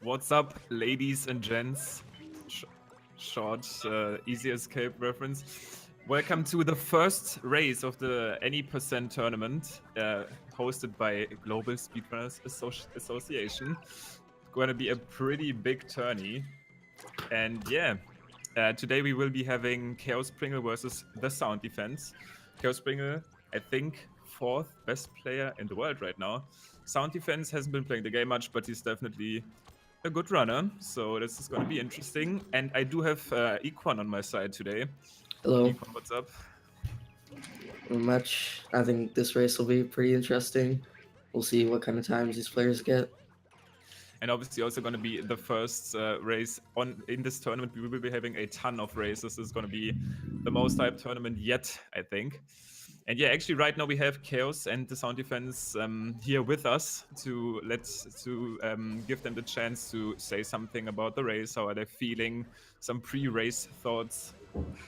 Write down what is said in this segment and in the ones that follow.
What's up, ladies and gents? Short, easy escape reference. Welcome to the first race of the Any Percent tournament, hosted by Global Speedrunners Association. It's going to be a pretty big tourney. And yeah, today we will be having ChaosPringle versus TheSoundDefense. ChaosPringle, I think, 4th best player in the world right now. SoundDefense hasn't been playing the game much, but he's definitely a good runner, so this is going to be interesting. And I do have Equan on my side today. Hello. Equan, what's up? Not much. I think this race will be pretty interesting. We'll see what kind of times these players get. And obviously also going to be the first race in this tournament. We will be having a ton of races. This is going to be the most hyped tournament yet, I think. And yeah, actually right now we have Chaos and TheSoundDefense here with us to give them the chance to say something about the race. How are they feeling? Some pre-race thoughts.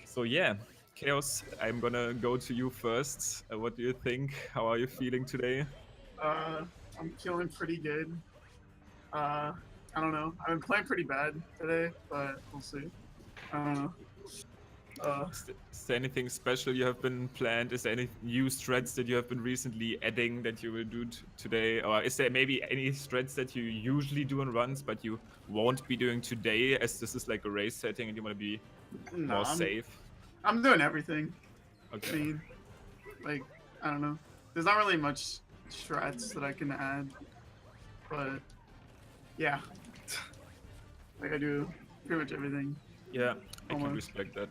So yeah, Chaos, I'm gonna go to you first. What do you think? How are you feeling today? I'm feeling pretty good. I don't know. I've been playing pretty bad today, but we'll see. I don't know. Is there anything special you have been planned? Is there any new strats that you have been recently adding that you will do today? Or is there maybe any strats that you usually do in runs but you won't be doing today, as this is like a race setting and you want to be more safe? I'm doing everything. Okay. I mean, like, I don't know. There's not really much strats that I can add, but yeah. Like, I do pretty much everything. Yeah, I can respect that.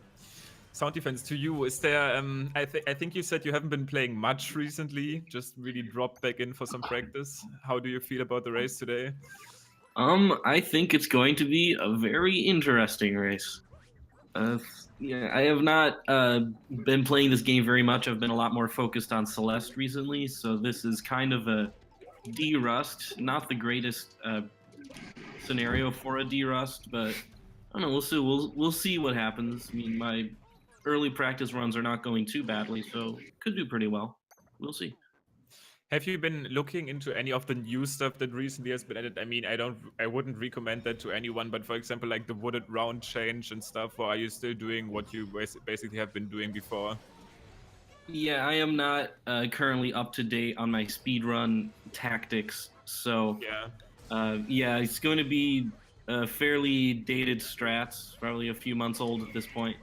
SoundDefense, to you, is there, I think you said you haven't been playing much recently, just really dropped back in for some practice. How do you feel about the race today? I think it's going to be a very interesting race. Yeah, I have not been playing this game very much. I've been a lot more focused on Celeste recently, so this is kind of a D-Rust. Not the greatest scenario for a D-Rust, but I don't know. We'll see. We'll see what happens. I mean, my early practice runs are not going too badly, so could do pretty well. We'll see. Have you been looking into any of the new stuff that recently has been added? I mean, I wouldn't recommend that to anyone, but for example, like the wooded round change and stuff, or are you still doing what you basically have been doing before? Yeah, I am not currently up to date on my speedrun tactics, so yeah, it's going to be fairly dated strats, probably a few months old at this point.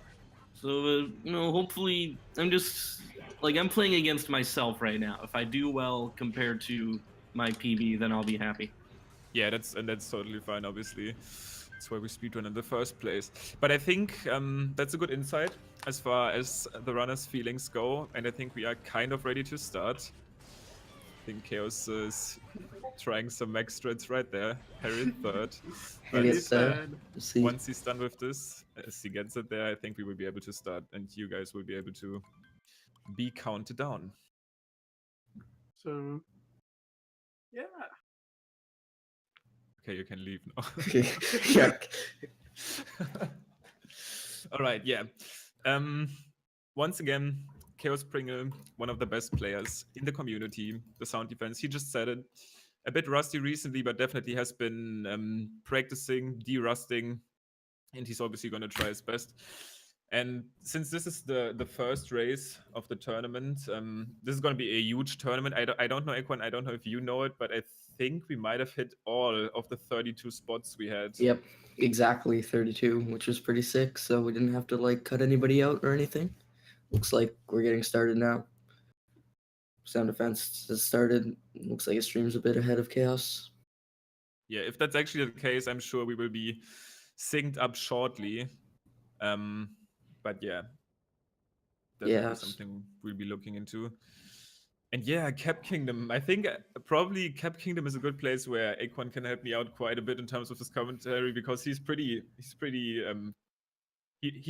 So, hopefully, I'm playing against myself right now. If I do well compared to my PB, then I'll be happy. Yeah, that's totally fine, obviously. That's why we speedrun in the first place. But I think that's a good insight as far as the runner's feelings go, and I think we are kind of ready to start. I think Chaos is trying some max strats right there. Harry third. Once he's done with this, as he gets it there, I think we will be able to start, and you guys will be able to be counted down. So, yeah. Okay, you can leave now. Yeah. All right, yeah. Once again, ChaosPringle, one of the best players in the community, TheSoundDefense. He just said it. A bit rusty recently, but definitely has been practicing, de-rusting, and he's obviously going to try his best. And since this is the first race of the tournament, this is going to be a huge tournament. I don't know, Equan, I don't know if you know it, but I think we might have hit all of the 32 spots we had. Yep, exactly 32, which was pretty sick. So we didn't have to like cut anybody out or anything. Looks like we're getting started now. SoundDefense has started. Looks like it streams a bit ahead of Chaos. Yeah, if that's actually the case, I'm sure we will be synced up shortly. But yeah, definitely something we'll be looking into. And yeah, Cap Kingdom. I think probably Cap Kingdom is a good place where Aquan can help me out quite a bit in terms of his commentary, because he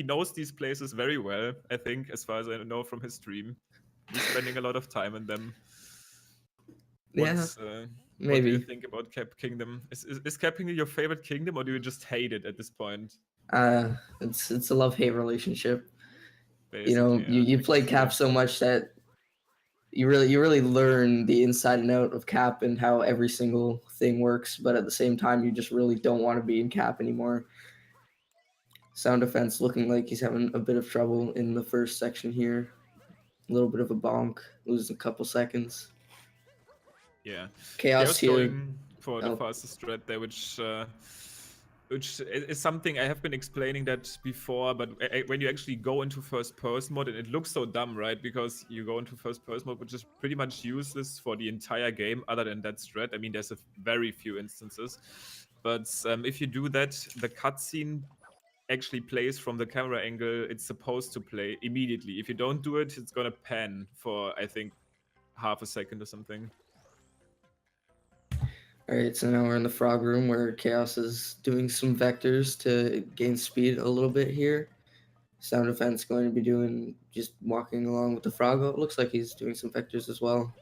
knows these places very well, I think, as far as I know from his stream. He's spending a lot of time in them. Maybe. What do you think about Cap Kingdom? Is Cap Kingdom your favorite kingdom, or do you just hate it at this point? It's a love-hate relationship. Basically, you play Cap so much that you really learn the inside and out of cap and how every single thing works, but at the same time you just really don't want to be in cap anymore. SoundDefense looking like he's having a bit of trouble in the first section here. A little bit of a bonk, losing a couple seconds. Yeah. Chaos here. Going for the Oh. fastest strat there, which is something I have been explaining that before, but when you actually go into first person mode, and it looks so dumb, right? Because you go into first person mode, which is pretty much useless for the entire game, other than that strat. I mean, there's a very few instances, but if you do that, the cutscene actually plays from the camera angle it's supposed to play immediately. If you don't do it, it's gonna pan for, I think, half a second or something. All right, so now we're in the frog room where Chaos is doing some vectors to gain speed a little bit here. SoundDefense going to be doing just walking along with the frog. Oh, it looks like he's doing some vectors as well.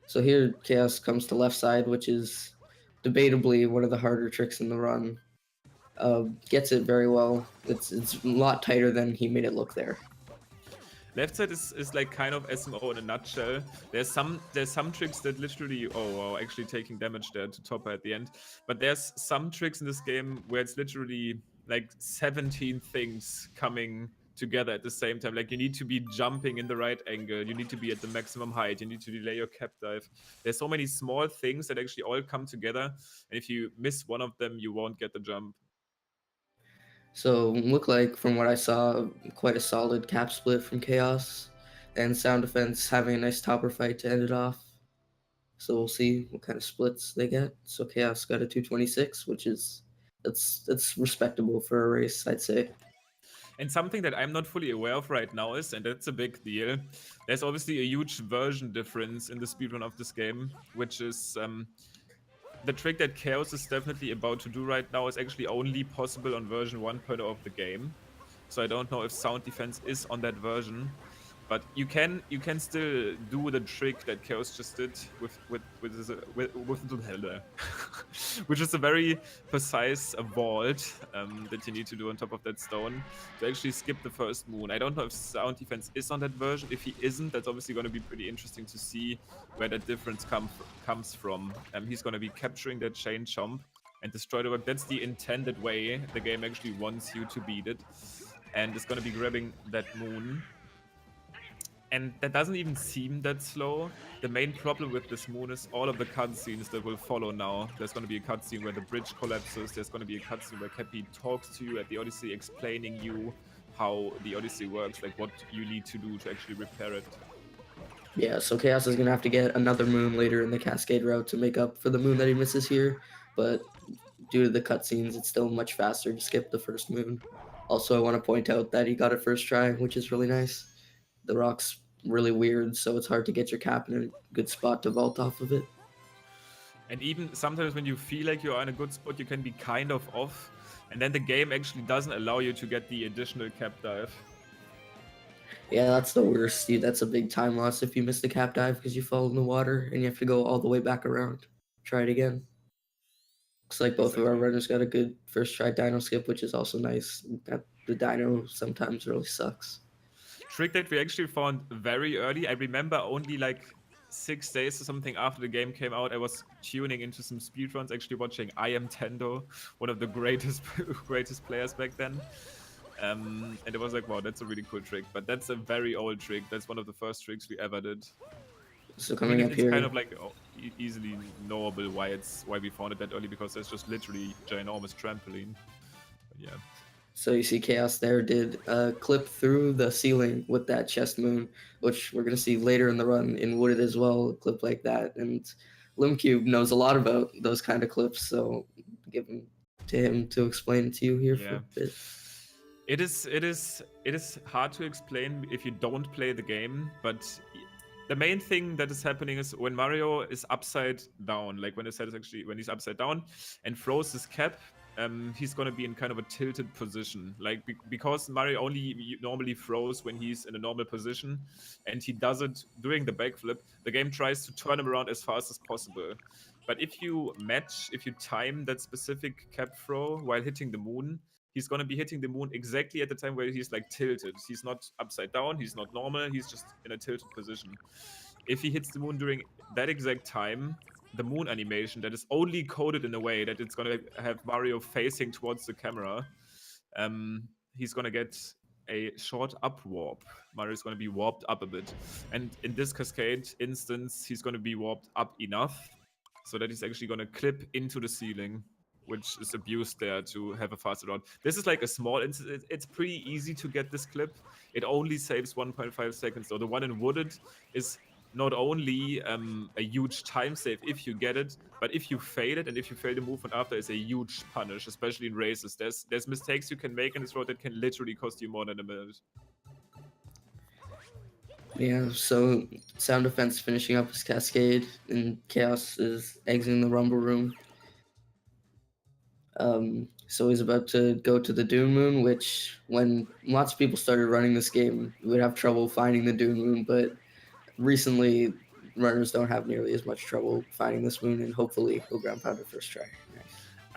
So here Chaos comes to left side, which is debatably one of the harder tricks in the run. Gets it very well. It's a lot tighter than he made it look there. Left side is like kind of SMO in a nutshell. There's some tricks that literally, oh wow, actually taking damage there to top at the end. But there's some tricks in this game where it's literally like 17 things coming together at the same time. Like you need to be jumping in the right angle, you need to be at the maximum height, you need to delay your cap dive. There's so many small things that actually all come together, and if you miss one of them, you won't get the jump. So look like, from what I saw, quite a solid cap split from Chaos, and SoundDefense having a nice topper fight to end it off. So we'll see what kind of splits they get. So Chaos got a 226, which is that's respectable for a race, I'd say. And something that I'm not fully aware of right now is, and that's a big deal, there's obviously a huge version difference in the speedrun of this game, which is the trick that Chaos is definitely about to do right now is actually only possible on version 1.0 of the game. So I don't know if SoundDefense is on that version, but you can still do the trick that Chaos just did with which is a very precise vault that you need to do on top of that stone to actually skip the first moon. I don't know if SoundDefense is on that version. If he isn't, that's obviously going to be pretty interesting to see where that difference comes from. He's going to be capturing that chain chomp and destroy the work. That's the intended way the game actually wants you to beat it, and it's going to be grabbing that moon. And that doesn't even seem that slow. The main problem with this moon is all of the cutscenes that will follow now. There's going to be a cutscene where the bridge collapses. There's going to be a cutscene where Cappy talks to you at the Odyssey, explaining you how the Odyssey works, like what you need to do to actually repair it. Yeah, so Chaos is going to have to get another moon later in the Cascade route to make up for the moon that he misses here. But due to the cutscenes, it's still much faster to skip the first moon. Also, I want to point out that he got it first try, which is really nice. The rock's really weird, so it's hard to get your cap in a good spot to vault off of it. And even sometimes when you feel like you're in a good spot, you can be kind of off, and then the game actually doesn't allow you to get the additional cap dive. Yeah, that's the worst. That's a big time loss if you miss the cap dive because you fall in the water and you have to go all the way back around. Try it again. Looks like both of our runners got a good first try dino skip, which is also nice. The dino sometimes really sucks. Trick that we actually found very early. I remember only like 6 days or something after the game came out, I was tuning into some speedruns, actually watching I Am Tendo, one of the greatest players back then. And it was like, wow, that's a really cool trick. But that's a very old trick. That's one of the first tricks we ever did. So coming up it's here, kind of like easily knowable why we found it that early, because there's just literally ginormous trampoline. But yeah. So you see Chaos there did a clip through the ceiling with that chest moon, which we're going to see later in the run in Wooded as well, a clip like that. And Limcube knows a lot about those kind of clips, so give him to him to explain it to you here for a bit. It is hard to explain if you don't play the game, but the main thing that is happening is when Mario is upside down, like when he's upside down and throws his cap, he's gonna be in kind of a tilted position, like because Mario only normally throws when he's in a normal position, and he does it during the backflip. The game tries to turn him around as fast as possible, but if you time that specific cap throw while hitting the moon, he's gonna be hitting the moon exactly at the time where he's like tilted. He's not upside down, he's not normal, he's just in a tilted position. if he hits the moon during that exact time, the moon animation that is only coded in a way that it's gonna have Mario facing towards the camera, he's gonna get a short up warp. Mario's gonna be warped up a bit. And in this Cascade instance, he's gonna be warped up enough so that he's actually gonna clip into the ceiling, which is abused there to have a faster route. This is like a small instance. It's pretty easy to get this clip. It only saves 1.5 seconds. So the one in Wooded is not only a huge time save if you get it, but if you fail it and if you fail the movement after, is a huge punish, especially in races. There's mistakes you can make in this road that can literally cost you more than a minute. Yeah, so SoundDefense finishing up his Cascade, and Chaos is exiting the Rumble Room. So he's about to go to the Dune Moon, which when lots of people started running this game, you would have trouble finding the Dune Moon, but recently runners don't have nearly as much trouble finding this moon, and hopefully he'll ground pound it first try. Nice.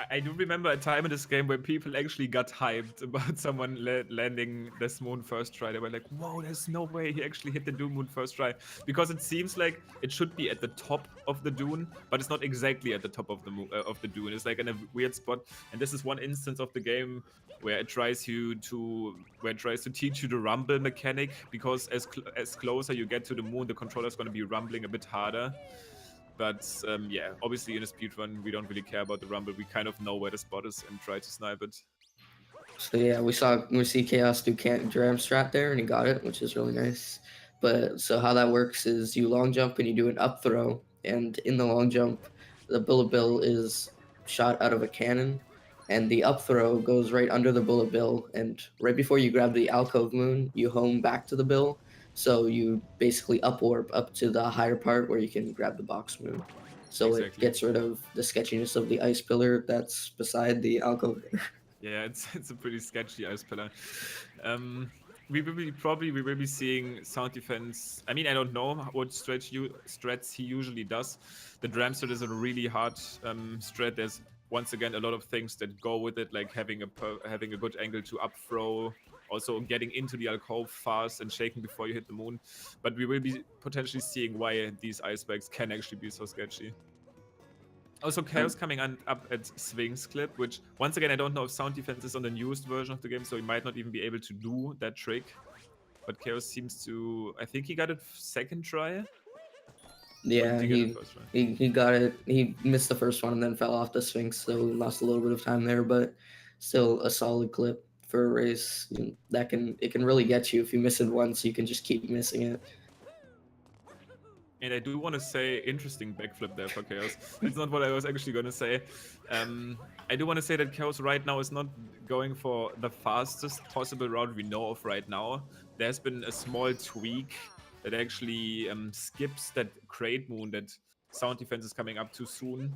I do remember a time in this game where people actually got hyped about someone landing this moon first try. They were like, whoa, there's no way he actually hit the Dune moon first try. Because it seems like it should be at the top of the dune, but it's not exactly at the top of the dune. It's like in a weird spot. And this is one instance of the game where it tries to teach you the rumble mechanic, because as closer you get to the moon, the controller's going to be rumbling a bit harder. But yeah, obviously in a speedrun, we don't really care about the rumble. We kind of know where the spot is and try to snipe it. So yeah, we see Chaos do dram strat there, and he got it, which is really nice. But so how that works is you long jump and you do an up throw, and in the long jump, the bullet bill is shot out of a cannon, and the up throw goes right under the bullet bill, and right before you grab the alcove moon, you home back to the bill. So you basically up warp up to the higher part where you can grab the box moon. So Exactly. it gets rid of the sketchiness of the ice pillar that's beside the alcove. Yeah, it's a pretty sketchy ice pillar. We will be seeing SoundDefense. I mean, I don't know what strats he usually does. The dram strat is a really hard strat. There's once again a lot of things that go with it, like having a good angle to up throw, also getting into the alcove fast and shaking before you hit the moon. But we will be potentially seeing why these icebergs can actually be so sketchy. Also, Chaos coming up at Swings clip, which, once again, I don't know if SoundDefense is on the newest version of the game, so he might not even be able to do that trick. But Chaos seems to... I think he got it second try? Yeah, he got it. He missed the first one and then fell off the Sphinx, so lost a little bit of time there, but still a solid clip for a race. It can really get you if you miss it once. You can just keep missing it. And I do want to say interesting backflip there for Chaos. That's not what I was actually going to say. I do want to say that Chaos right now is not going for the fastest possible route we know of right now. There's been a small tweak that actually skips that crate moon that SoundDefense is coming up too soon,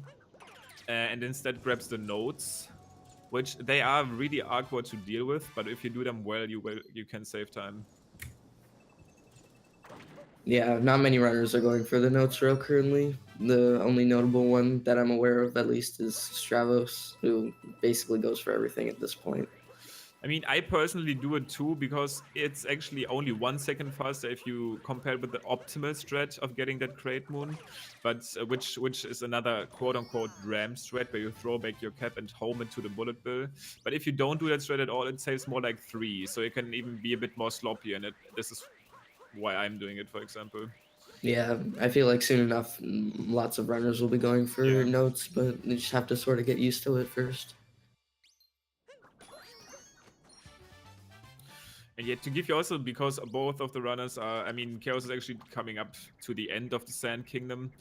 and instead grabs the nodes, which they are really awkward to deal with, but if you do them well, you can save time. Yeah, not many runners are going for the notes row currently. The only notable one that I'm aware of, at least, is Stravos, who basically goes for everything at this point. I mean, I personally do it too, because it's actually only 1 second faster if you compare with the optimal strat of getting that crate moon, but which is another quote-unquote ram strat where you throw back your cap and home into the bullet bill. But if you don't do that strat at all, it saves more like 3, so it can even be a bit more sloppy, and this is why I'm doing it, for example. Yeah, I feel like soon enough, lots of runners will be going for notes, but you just have to sort of get used to it first. And yet, to give you also, because both of the runners are, I mean, Chaos is actually coming up to the end of the Sand Kingdom.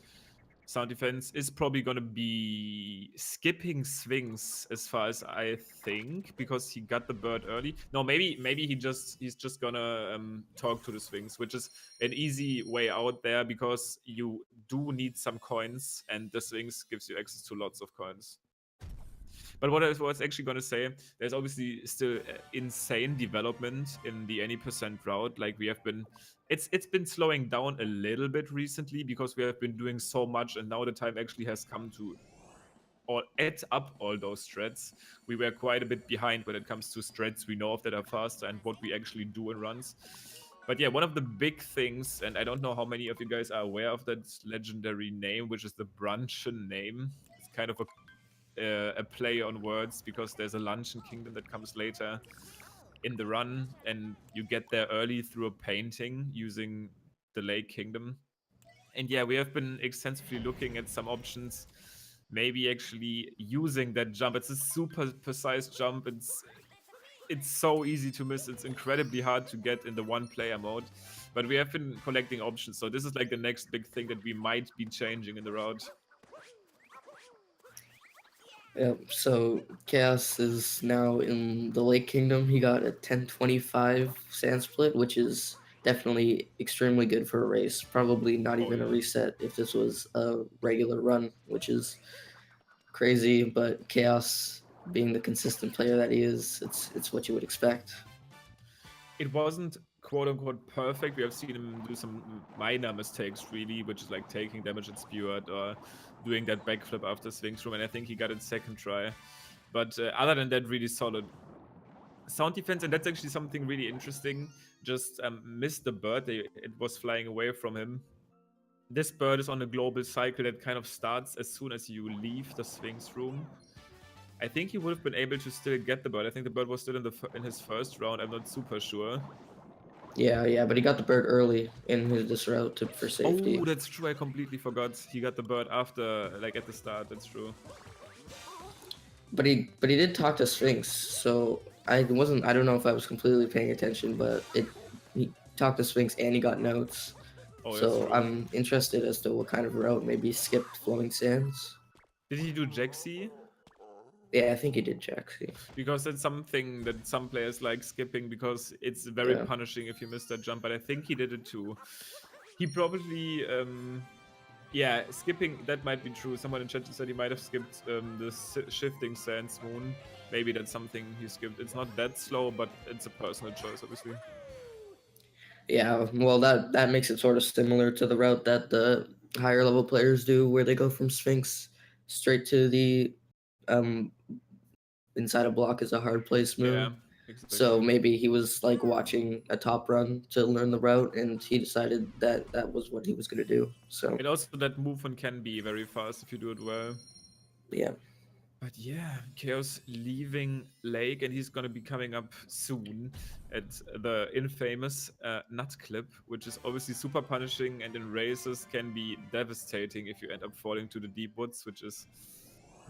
SoundDefense is probably going to be skipping swings as far as I think, because he got the bird early. No, maybe he's just gonna talk to the swings, which is an easy way out there, because you do need some coins, and the swings gives you access to lots of coins. But what I was actually going to say, there's obviously still insane development in the any percent route. Like, we have been, it's been slowing down a little bit recently, because we have been doing so much, and now the time actually has come to add up all those strats. We were quite a bit behind when it comes to strats we know of that are faster and what we actually do in runs. But yeah, one of the big things, and I don't know how many of you guys are aware of that legendary name, which is the Luncheon name. It's kind of a play on words because there's a Luncheon Kingdom that comes later in the run, and you get there early through a painting using the Lake Kingdom. And yeah, we have been extensively looking at some options, maybe actually using that jump. It's a super precise jump. It's so easy to miss. It's incredibly hard to get in the one-player mode. But we have been collecting options, so this is like the next big thing that we might be changing in the route. Yep, so Chaos is now in the Lake Kingdom. He got a 10-25 sand split, which is definitely extremely good for a race. Probably not Oh, even a yeah. reset if this was a regular run, which is crazy. But Chaos, being the consistent player that he is, it's what you would expect. It wasn't quote-unquote perfect. We have seen him do some minor mistakes, really, which is like taking damage at Speward or doing that backflip after swings room, and I think he got it second try. But other than that, really solid. SoundDefense, and that's actually something really interesting, just missed the bird. It was flying away from him. This bird is on a global cycle that kind of starts as soon as you leave the swings room. I think he would have been able to still get the bird. I think the bird was still in his first round. I'm not super sure. Yeah, but he got the bird early in this route for safety. Oh, that's true. I completely forgot. He got the bird after, like at the start. That's true. But he did talk to Sphinx, so I don't know if I was completely paying attention, but he talked to Sphinx and he got notes. Oh, that's So true. I'm interested as to what kind of route. Maybe he skipped Flowing Sands. Did he do Jaxi? Yeah, I think he did Jaxi. Because that's something that some players like skipping because it's very Yeah. punishing if you miss that jump. But I think he did it too. He probably, yeah, skipping, that might be true. Someone in chat said he might have skipped the shifting Sands Moon. Maybe that's something he skipped. It's not that slow, but it's a personal choice, obviously. Yeah, well, that makes it sort of similar to the route that the higher level players do, where they go from Sphinx straight to the inside a block is a hard place move. Yeah, exactly. So maybe he was like watching a top run to learn the route, and he decided that that was what he was going to do. So And also that movement can be very fast if you do it well. yeah. But yeah, Chaos leaving Lake, and he's gonna be coming up soon at the infamous Nut Clip, which is obviously super punishing and in races can be devastating if you end up falling to the deep woods, which is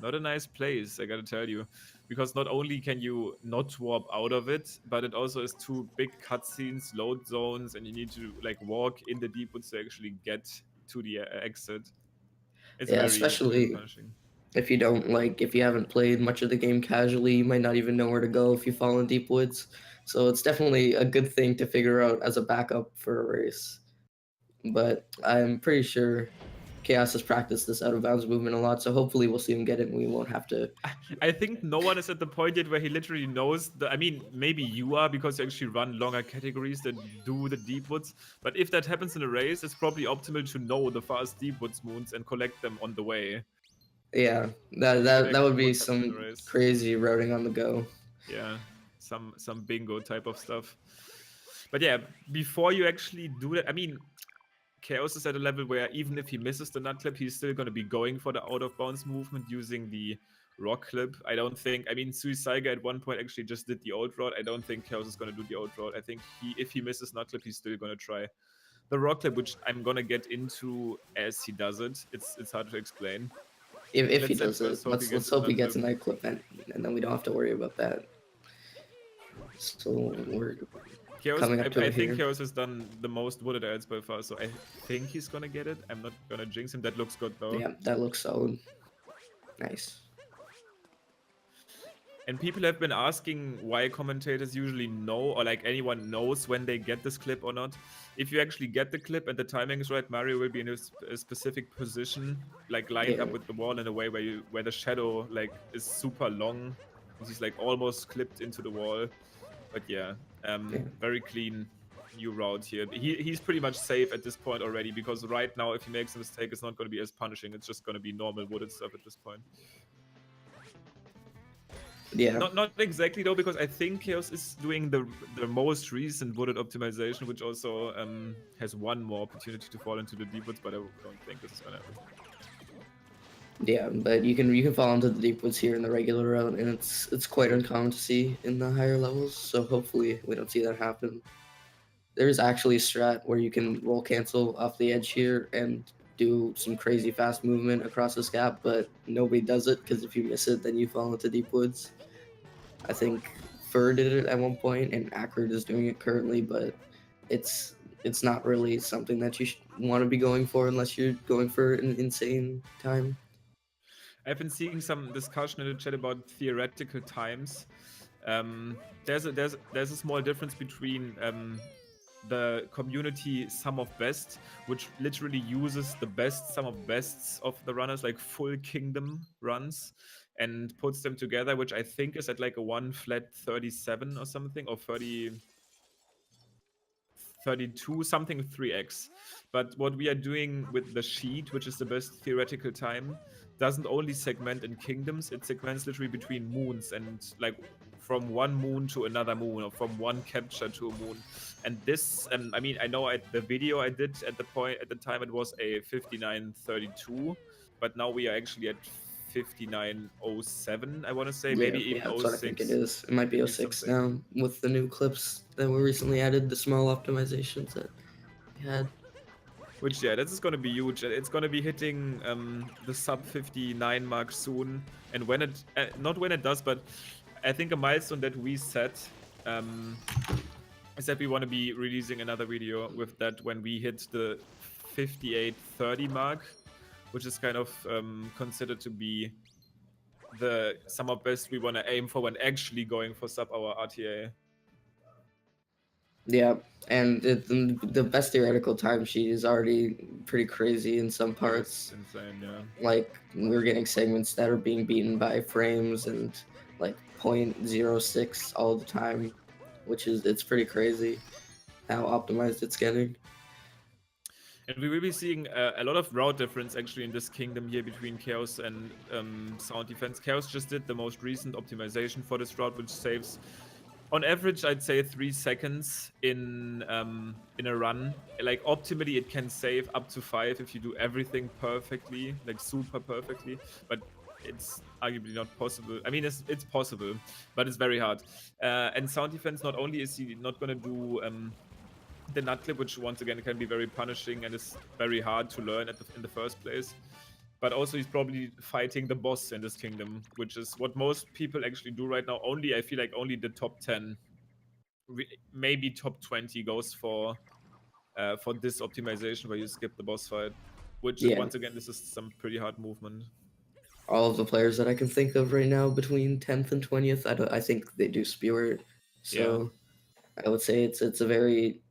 not a nice place, I gotta tell you. Because not only can you not warp out of it, but it also has two big cutscenes, load zones, and you need to like walk in the deep woods to actually get to the exit. It's Yeah, very, especially very punishing. if you haven't played much of the game casually, you might not even know where to go if you fall in deep woods. So it's definitely a good thing to figure out as a backup for a race. But I'm pretty sure Chaos has practiced this out of bounds movement a lot, so hopefully we'll see him get it and we won't have to. I think no one is at the point yet where he literally knows I mean, maybe you are because you actually run longer categories that do the deep woods. But if that happens in a race, it's probably optimal to know the fast deep woods moons and collect them on the way. Yeah, that would be some crazy routing on the go. Yeah, some bingo type of stuff. But yeah, before you actually do that, I mean, Chaos is at a level where even if he misses the nut clip, he's still going to be going for the out of bounds movement using the rock clip. I don't think, I mean, Suicide at one point actually just did the old route. I don't think Chaos is going to do the old route. I think if he misses nut clip, he's still going to try the rock clip, which I'm going to get into as he does it. It's hard to explain. If he does it, let's hope he gets a night clip, and then we don't have to worry about that. So we're coming up to I think Chaos has done the most wooded ads by far, so I think he's gonna get it. I'm not gonna jinx him. That looks good though. Yeah, that looks solid. Nice. And people have been asking why commentators usually know, or like anyone knows when they get this clip or not. If you actually get the clip and the timing is right, Mario will be in a specific position, like lined up with the wall in a way where the shadow like is super long. He's like almost clipped into the wall. But yeah, very clean new route here. He's pretty much safe at this point already, because right now if he makes a mistake, it's not going to be as punishing. It's just going to be normal wooded stuff at this point. Yeah. Not exactly though, because I think Chaos is doing the most recent wooded optimization, which also has one more opportunity to fall into the deep woods, but I don't think this is gonna happen. Yeah, but you can fall into the deep woods here in the regular route, and it's quite uncommon to see in the higher levels. So hopefully we don't see that happen. There's actually a strat where you can roll cancel off the edge here and do some crazy fast movement across this gap, but nobody does it because if you miss it, then you fall into deep woods. I think Fur did it at one point, and Ackerd is doing it currently, but it's not really something that you want to be going for unless you're going for an insane time. I've been seeing some discussion in the chat about theoretical times. There's a small difference between the community sum of best, which literally uses the best sum of bests of the runners, like full kingdom runs, and puts them together, which I think is at like a 1 flat 37 or something, or 30. 32 something 3x. But what we are doing with the sheet, which is the best theoretical time, doesn't only segment in kingdoms, it segments literally between moons, and like from one moon to another moon, or from one capture to a moon. And this, I mean, I know the video I did at the time it was a 59.32, but now we are actually at 59.07, I want to say, maybe even that's 06. what I think it is. It might be Maybe 06 something. now with the new clips that were recently added, the small optimizations that we had. Which, yeah, this is going to be huge. It's going to be hitting the sub 59 mark soon. And when it, not when it does, but I think a milestone that we set is that we want to be releasing another video with that when we hit the 58.30 mark, which is kind of considered to be the sum of best we want to aim for when actually going for sub hour RTA. Yeah, and the best theoretical time sheet is already pretty crazy in some parts. It's insane, yeah. Like, we're getting segments that are being beaten by frames and like 0.06 all the time, which is, it's pretty crazy how optimized it's getting. And we will be seeing a lot of route difference actually in this kingdom here between Chaos and SoundDefense. Chaos just did the most recent optimization for this route, which saves, on average, I'd say 3 seconds in a run. Like optimally, it can save up to 5 if you do everything perfectly, like super perfectly. But it's arguably not possible. I mean, it's possible, but it's very hard. And SoundDefense, not only is he not gonna do the nut clip, which once again can be very punishing and is very hard to learn in the first place, but also he's probably fighting the boss in this kingdom, which is what most people actually do right now. I feel like only the top 10, maybe top 20 goes for this optimization where you skip the boss fight, which Yeah. once again, this is some pretty hard movement. All of the players that I can think of right now between 10th and 20th, I think they do spewer. So yeah. I would say it's a very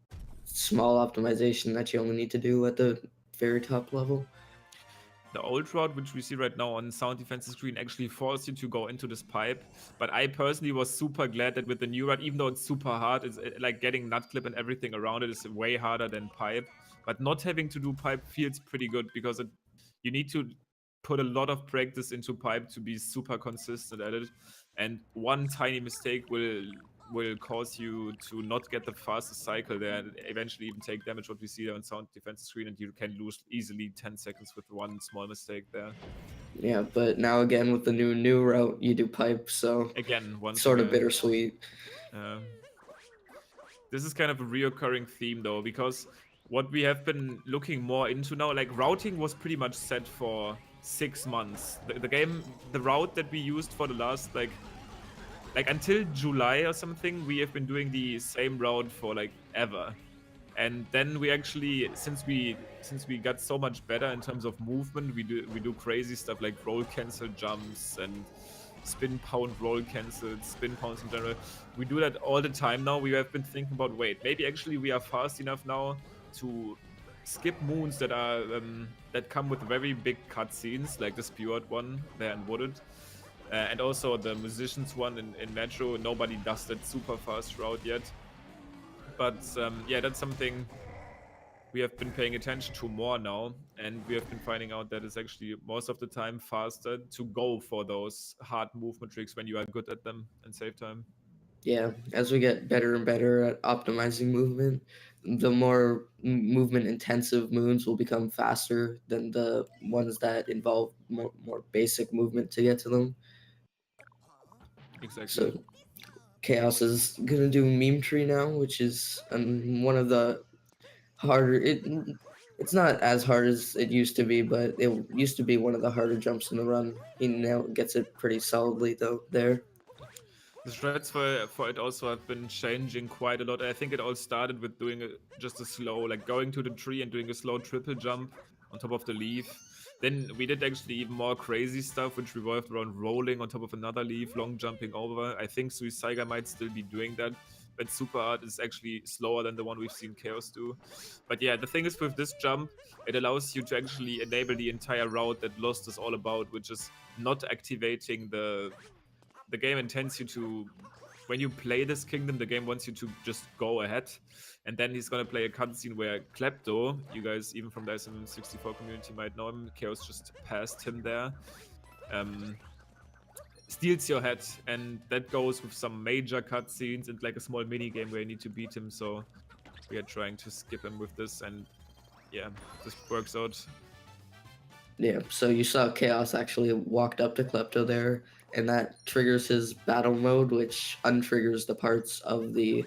small optimization that you only need to do at the very top level. The old route, which we see right now on SoundDefense's screen, actually forced you to go into this pipe. But I personally was super glad that with the new route, even though it's super hard, it's like getting nut clip and everything around it is way harder than pipe. But not having to do pipe feels pretty good because you need to put a lot of practice into pipe to be super consistent at it. And one tiny mistake will cause you to not get the fastest cycle there and eventually even take damage, what we see there on SoundDefense screen, and you can lose easily 10 seconds with one small mistake there. Yeah, but now again with the new route, you do pipe, so again, once sort again, of bittersweet. This is kind of a reoccurring theme though, because what we have been looking more into now, like routing was pretty much set for 6 months. The route that we used for the last like until July or something, we have been doing the same route for like ever. And then we actually, since we got so much better in terms of movement, we do crazy stuff like roll cancel jumps and spin pound roll cancels, spin pounds in general. We do that all the time now. We have been thinking about, wait, maybe actually we are fast enough now to skip moons that are that come with very big cutscenes, like the Spewered one there in Wooded. And also the Musicians one in Metro. Nobody does that super fast route yet. But yeah, that's something we have been paying attention to more now, and we have been finding out that it's actually most of the time faster to go for those hard movement tricks when you are good at them and save time. Yeah, as we get better and better at optimizing movement, the more movement intensive moves will become faster than the ones that involve more basic movement to get to them. Exactly. So Chaos is gonna do meme tree now, which is one of the harder. It's not as hard as it used to be, but it used to be one of the harder jumps in the run. He now gets it pretty solidly though there. The strats for it also have been changing quite a lot. I think it all started with doing just a slow, like going to the tree and doing a slow triple jump on top of the leaf. Then we did actually even more crazy stuff, which revolved around rolling on top of another leaf, long jumping over. I think Suicide might still be doing that, but Super Art is actually slower than the one we've seen Chaos do. But yeah, the thing is with this jump, it allows you to actually enable the entire route that Lost is all about, which is not activating the game intends you to, when you play this kingdom, the game wants you to just go ahead. And then he's going to play a cutscene where Klepto, you guys even from the SM64 community might know him, Chaos just passed him there, steals your head. And that goes with some major cutscenes and like a small mini game where you need to beat him. So we are trying to skip him with this. And yeah, this works out. Yeah, so you saw Chaos actually walked up to Klepto there, and that triggers his battle mode, which untriggers the parts of the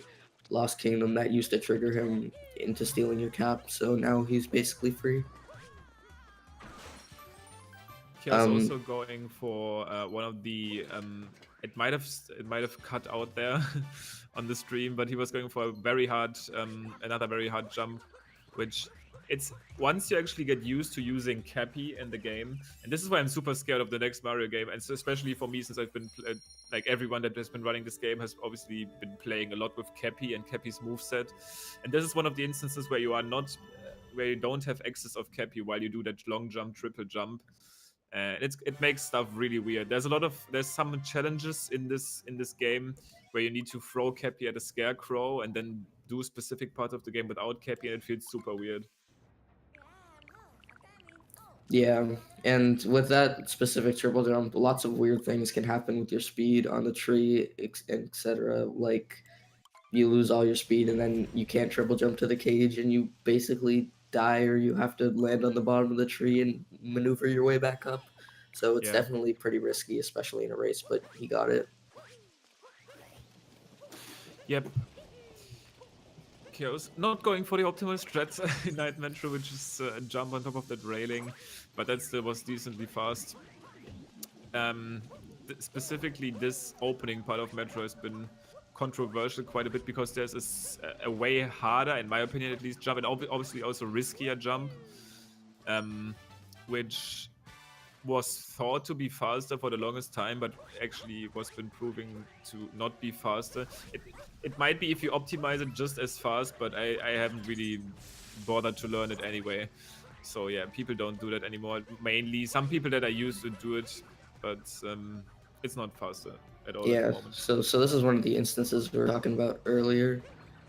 Lost Kingdom that used to trigger him into stealing your cap. So now he's basically free. Chaos also going for one of the it might have cut out there on the stream, but he was going for a very hard another very hard jump, which it's once you actually get used to using Cappy in the game, and this is why I'm super scared of the next Mario game, and so especially for me since I've been like everyone that has been running this game has obviously been playing a lot with Cappy and Cappy's moveset, and this is one of the instances where you are not where you don't have access of Cappy while you do that long jump, triple jump. It makes stuff really weird. There's some challenges in this game where you need to throw Cappy at a scarecrow and then do specific parts of the game without Cappy, and it feels super weird. Yeah, and with that specific triple jump, lots of weird things can happen with your speed on the tree, etc. Like you lose all your speed and then you can't triple jump to the cage and you basically die, or you have to land on the bottom of the tree and maneuver your way back up. So it's definitely pretty risky, especially in a race, but he got it. Yep. Chaos not going for the optimal strats in Night Metro, which is a jump on top of that railing, but that still was decently fast. Specifically, this opening part of Metro has been controversial quite a bit because there's a way harder, in my opinion at least, jump, and obviously also riskier jump, which was thought to be faster for the longest time, but actually was been proving to not be faster. It might be if you optimize it just as fast, but I haven't really bothered to learn it anyway. So yeah, people don't do that anymore. Mainly, some people that I used to do it, but it's not faster at all. Yeah, at the moment. so this is one of the instances we were talking about earlier,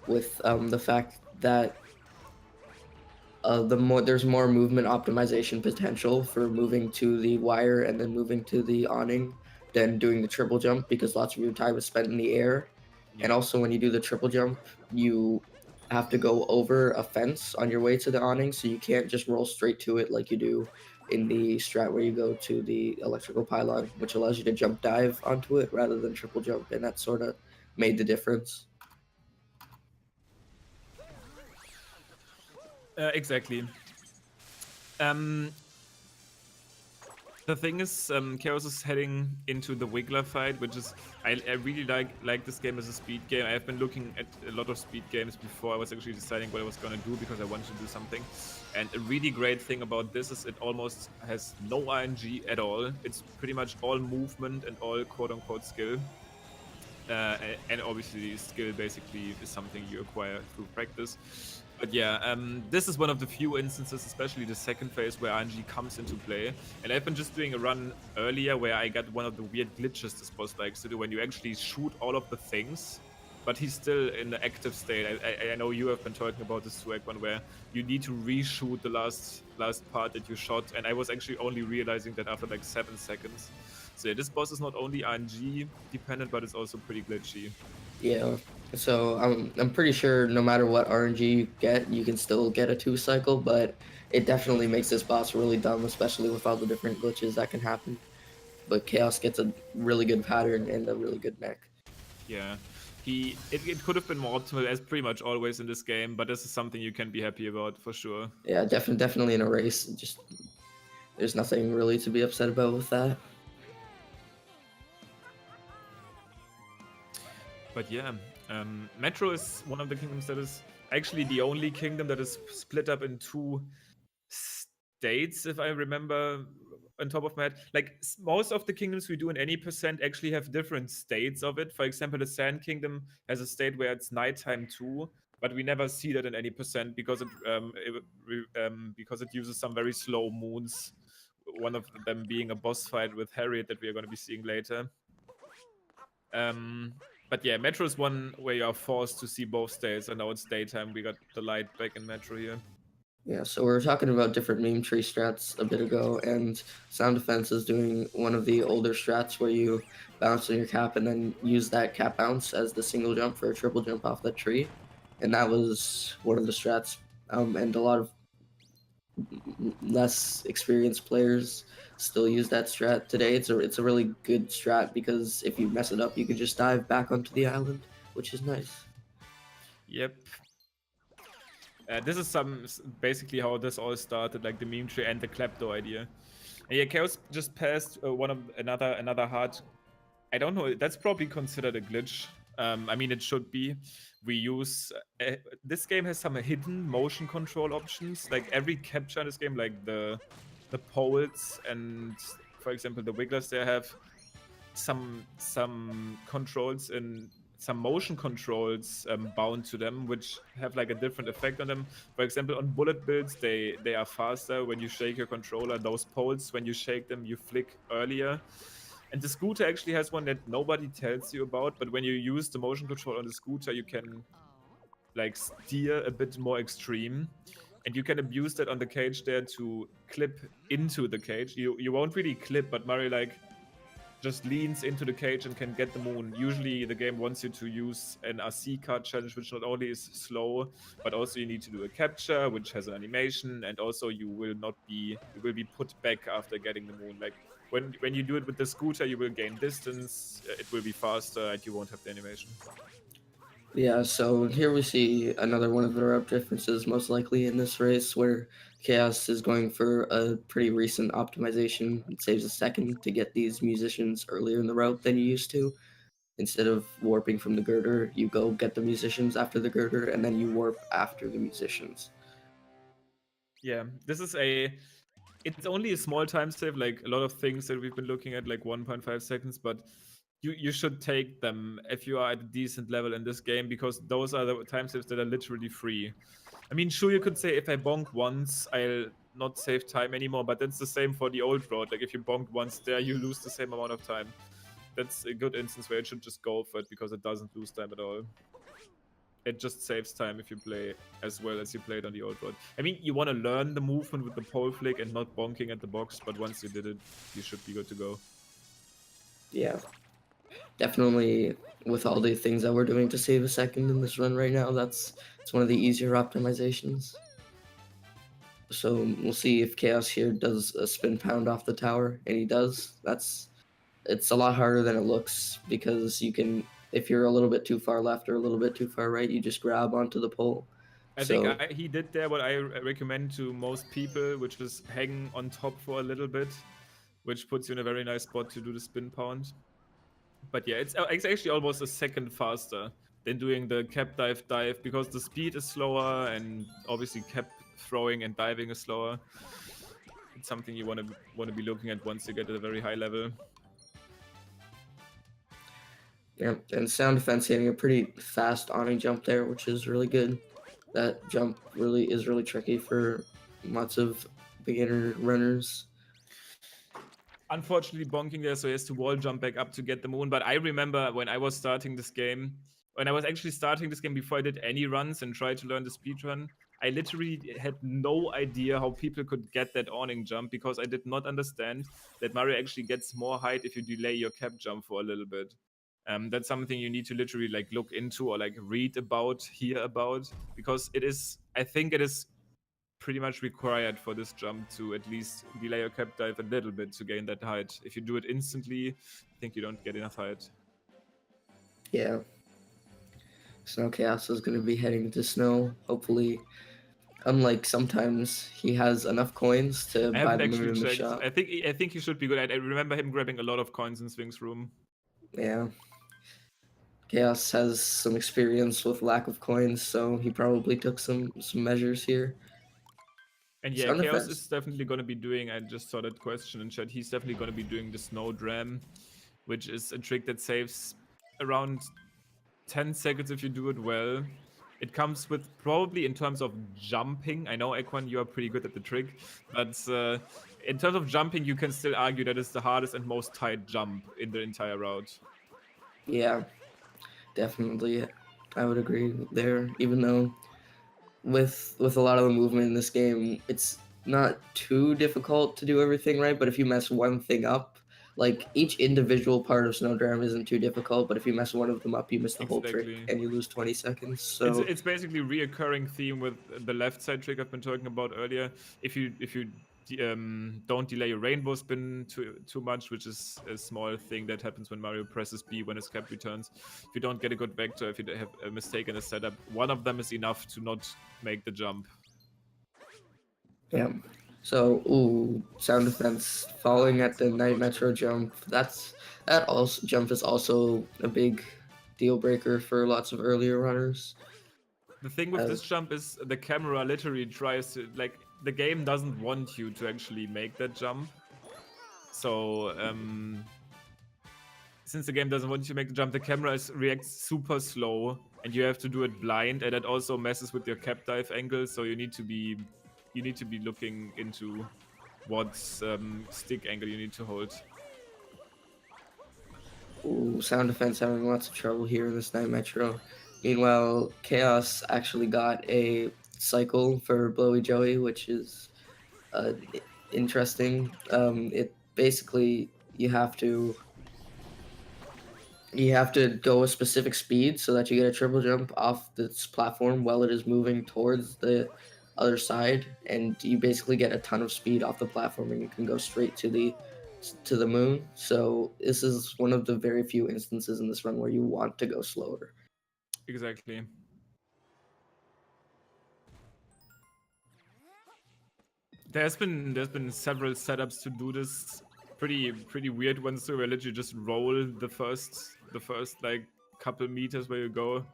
with the fact that there's more movement optimization potential for moving to the wire and then moving to the awning than doing the triple jump, because lots of your time is spent in the air. Yeah. And also when you do the triple jump, you have to go over a fence on your way to the awning, so you can't just roll straight to it like you do in the strat where you go to the electrical pylon, which allows you to jump dive onto it rather than triple jump, and that sort of made the difference. Exactly. The thing is, Chaos is heading into the Wiggler fight, which is I really like this game as a speed game. I have been looking at a lot of speed games before I was actually deciding what I was gonna do, because I wanted to do something. And a really great thing about this is it almost has no RNG at all. It's pretty much all movement and all quote-unquote skill. And obviously skill basically is something you acquire through practice. But yeah, this is one of the few instances, especially the second phase, where RNG comes into play. And I've been just doing a run earlier where I got one of the weird glitches this boss likes to do, when you actually shoot all of the things but he's still in the active state. I know you have been talking about this too, one where you need to reshoot the last part that you shot, and I was actually only realizing that after like 7 seconds. So yeah, this boss is not only RNG dependent, but it's also pretty glitchy. Yeah. So I'm pretty sure no matter what RNG you get, you can still get a 2 cycle, but it definitely makes this boss really dumb, especially with all the different glitches that can happen. But Chaos gets a really good pattern and a really good mech. Yeah, it could have been more optimal, as pretty much always in this game, but this is something you can be happy about for sure. Yeah, definitely in a race. Just there's nothing really to be upset about with that. But yeah, Metro is one of the kingdoms that is actually the only kingdom that is split up in 2 states, if I remember on top of my head. Like most of the kingdoms we do in any percent actually have different states of it. For example, the Sand Kingdom has a state where it's nighttime too, but we never see that in any percent because it uses some very slow moons. One of them being a boss fight with Harriet that we are going to be seeing later. But yeah, Metro is one where you are forced to see both states, and now it's daytime. We got the light back in Metro here. Yeah, so we were talking about different meme tree strats a bit ago, and SoundDefense is doing one of the older strats where you bounce on your cap and then use that cap bounce as the single jump for a triple jump off the tree. And that was one of the strats, and a lot of less experienced players still use that strat today. It's a really good strat because if you mess it up, you can just dive back onto the island, which is nice. Yep. This is basically how this all started, like the meme tree and the clapdoor idea. And yeah, Chaos just passed another hard. I don't know. That's probably considered a glitch. I mean, it should be. We use this game has some hidden motion control options. Like every capture in this game, like the poles and, for example, the wigglers, they have some controls and some motion controls bound to them, which have like a different effect on them. For example, on bullet builds, they are faster when you shake your controller. Those poles, when you shake them, you flick earlier. And the scooter actually has one that nobody tells you about, but when you use the motion control on the scooter, you can like steer a bit more extreme. And you can abuse that on the cage there to clip into the cage. You won't really clip, but Mario like just leans into the cage and can get the moon. Usually the game wants you to use an RC card challenge, which not only is slow, but also you need to do a capture, which has an animation, and also you will be put back after getting the moon. Like when you do it with the scooter, you will gain distance, it will be faster, and you won't have the animation. Yeah, so here we see another one of the route differences most likely in this race, where Chaos is going for a pretty recent optimization. It saves a second to get these musicians earlier in the route than you used to. Instead of warping from the girder, you go get the musicians after the girder, and then you warp after the musicians. Yeah, it's only a small time save, like a lot of things that we've been looking at, like 1.5 seconds, but you should take them if you are at a decent level in this game, because those are the time saves that are literally free. I mean, sure, you could say if I bonk once, I'll not save time anymore, but that's the same for the old road. Like if you bonked once there, you lose the same amount of time. That's a good instance where it should just go for it, because it doesn't lose time at all. It just saves time if you play as well as you played on the old road. I mean, you want to learn the movement with the pole flick and not bonking at the box, but once you did it, you should be good to go. Yeah, definitely with all the things that we're doing to save a second in this run right now, it's one of the easier optimizations. So we'll see if Chaos here does a spin pound off the tower, and he does. It's a lot harder than it looks, because you can, if you're a little bit too far left or a little bit too far right, you just grab onto the pole. I think he did there what I recommend to most people, which is hang on top for a little bit, which puts you in a very nice spot to do the spin pound. But yeah, it's actually almost a second faster than doing the cap dive, because the speed is slower, and obviously cap throwing and diving is slower. It's something you want to be looking at once you get at a very high level. Yeah, and SoundDefense hitting a pretty fast awning jump there, which is really good. That jump is really tricky for lots of beginner runners. Unfortunately bonking there, so he has to wall jump back up to get the moon. But I remember when I was starting this game, when I was actually starting this game before I did any runs and tried to learn the speedrun, I literally had no idea how people could get that awning jump because I did not understand that Mario actually gets more height if you delay your cap jump for a little bit. That's something you need to literally like look into or like read about, hear about, because I think it is pretty much required for this jump to at least delay your cap dive a little bit to gain that height. If you do it instantly, I think you don't get enough height. Yeah. Snow Chaos is going to be heading to snow. Hopefully, unlike sometimes, he has enough coins to I buy haven't the moon actually in the checked. shop. I think he should be good. I remember him grabbing a lot of coins in Sphinx Room. Yeah. Chaos has some experience with lack of coins, so he probably took some measures here. And yeah, Sound Chaos Defense. is definitely going to be doing, I just saw that question in chat, he's definitely going to be doing the Snow Dram, which is a trick that saves around 10 seconds if you do it well. It comes with probably in terms of jumping. I know, Ekwan, you are pretty good at the trick, but in terms of jumping, you can still argue that it's the hardest and most tight jump in the entire route. Yeah, definitely. I would agree there, even though with a lot of the movement in this game, it's not too difficult to do everything right, but if you mess one thing up, like each individual part of Snowdram isn't too difficult, but if you mess one of them up, you miss the whole trick Exactly. and you lose 20 seconds. So It's basically a reoccurring theme with the left side trick I've been talking about earlier. If you don't delay your rainbow spin too much, which is a small thing that happens when Mario presses B when his cap returns. If you don't get a good vector, if you have a mistake in the setup, one of them is enough to not make the jump. yeah. So sound defense falling at the Night Metro jump. That also jump is also a big deal breaker for lots of earlier runners. The thing with this jump is the camera literally tries to, like, the game doesn't want you to actually make that jump. So, since the game doesn't want you to make the jump, the camera reacts super slow, and you have to do it blind, and it also messes with your cap dive angle. So you need to be looking into what stick angle you need to hold. Sound defense having lots of trouble here in this Night Metro. Meanwhile, Chaos actually got a cycle for Blowy Joey, which is interesting. It basically you have to go a specific speed so that you get a triple jump off this platform while it is moving towards the other side, and you basically get a ton of speed off the platform and you can go straight to the moon. So this is one of the very few instances in this run where you want to go slower. Exactly. There's been several setups to do this. Pretty weird ones too, where literally just roll the first like couple meters where you go.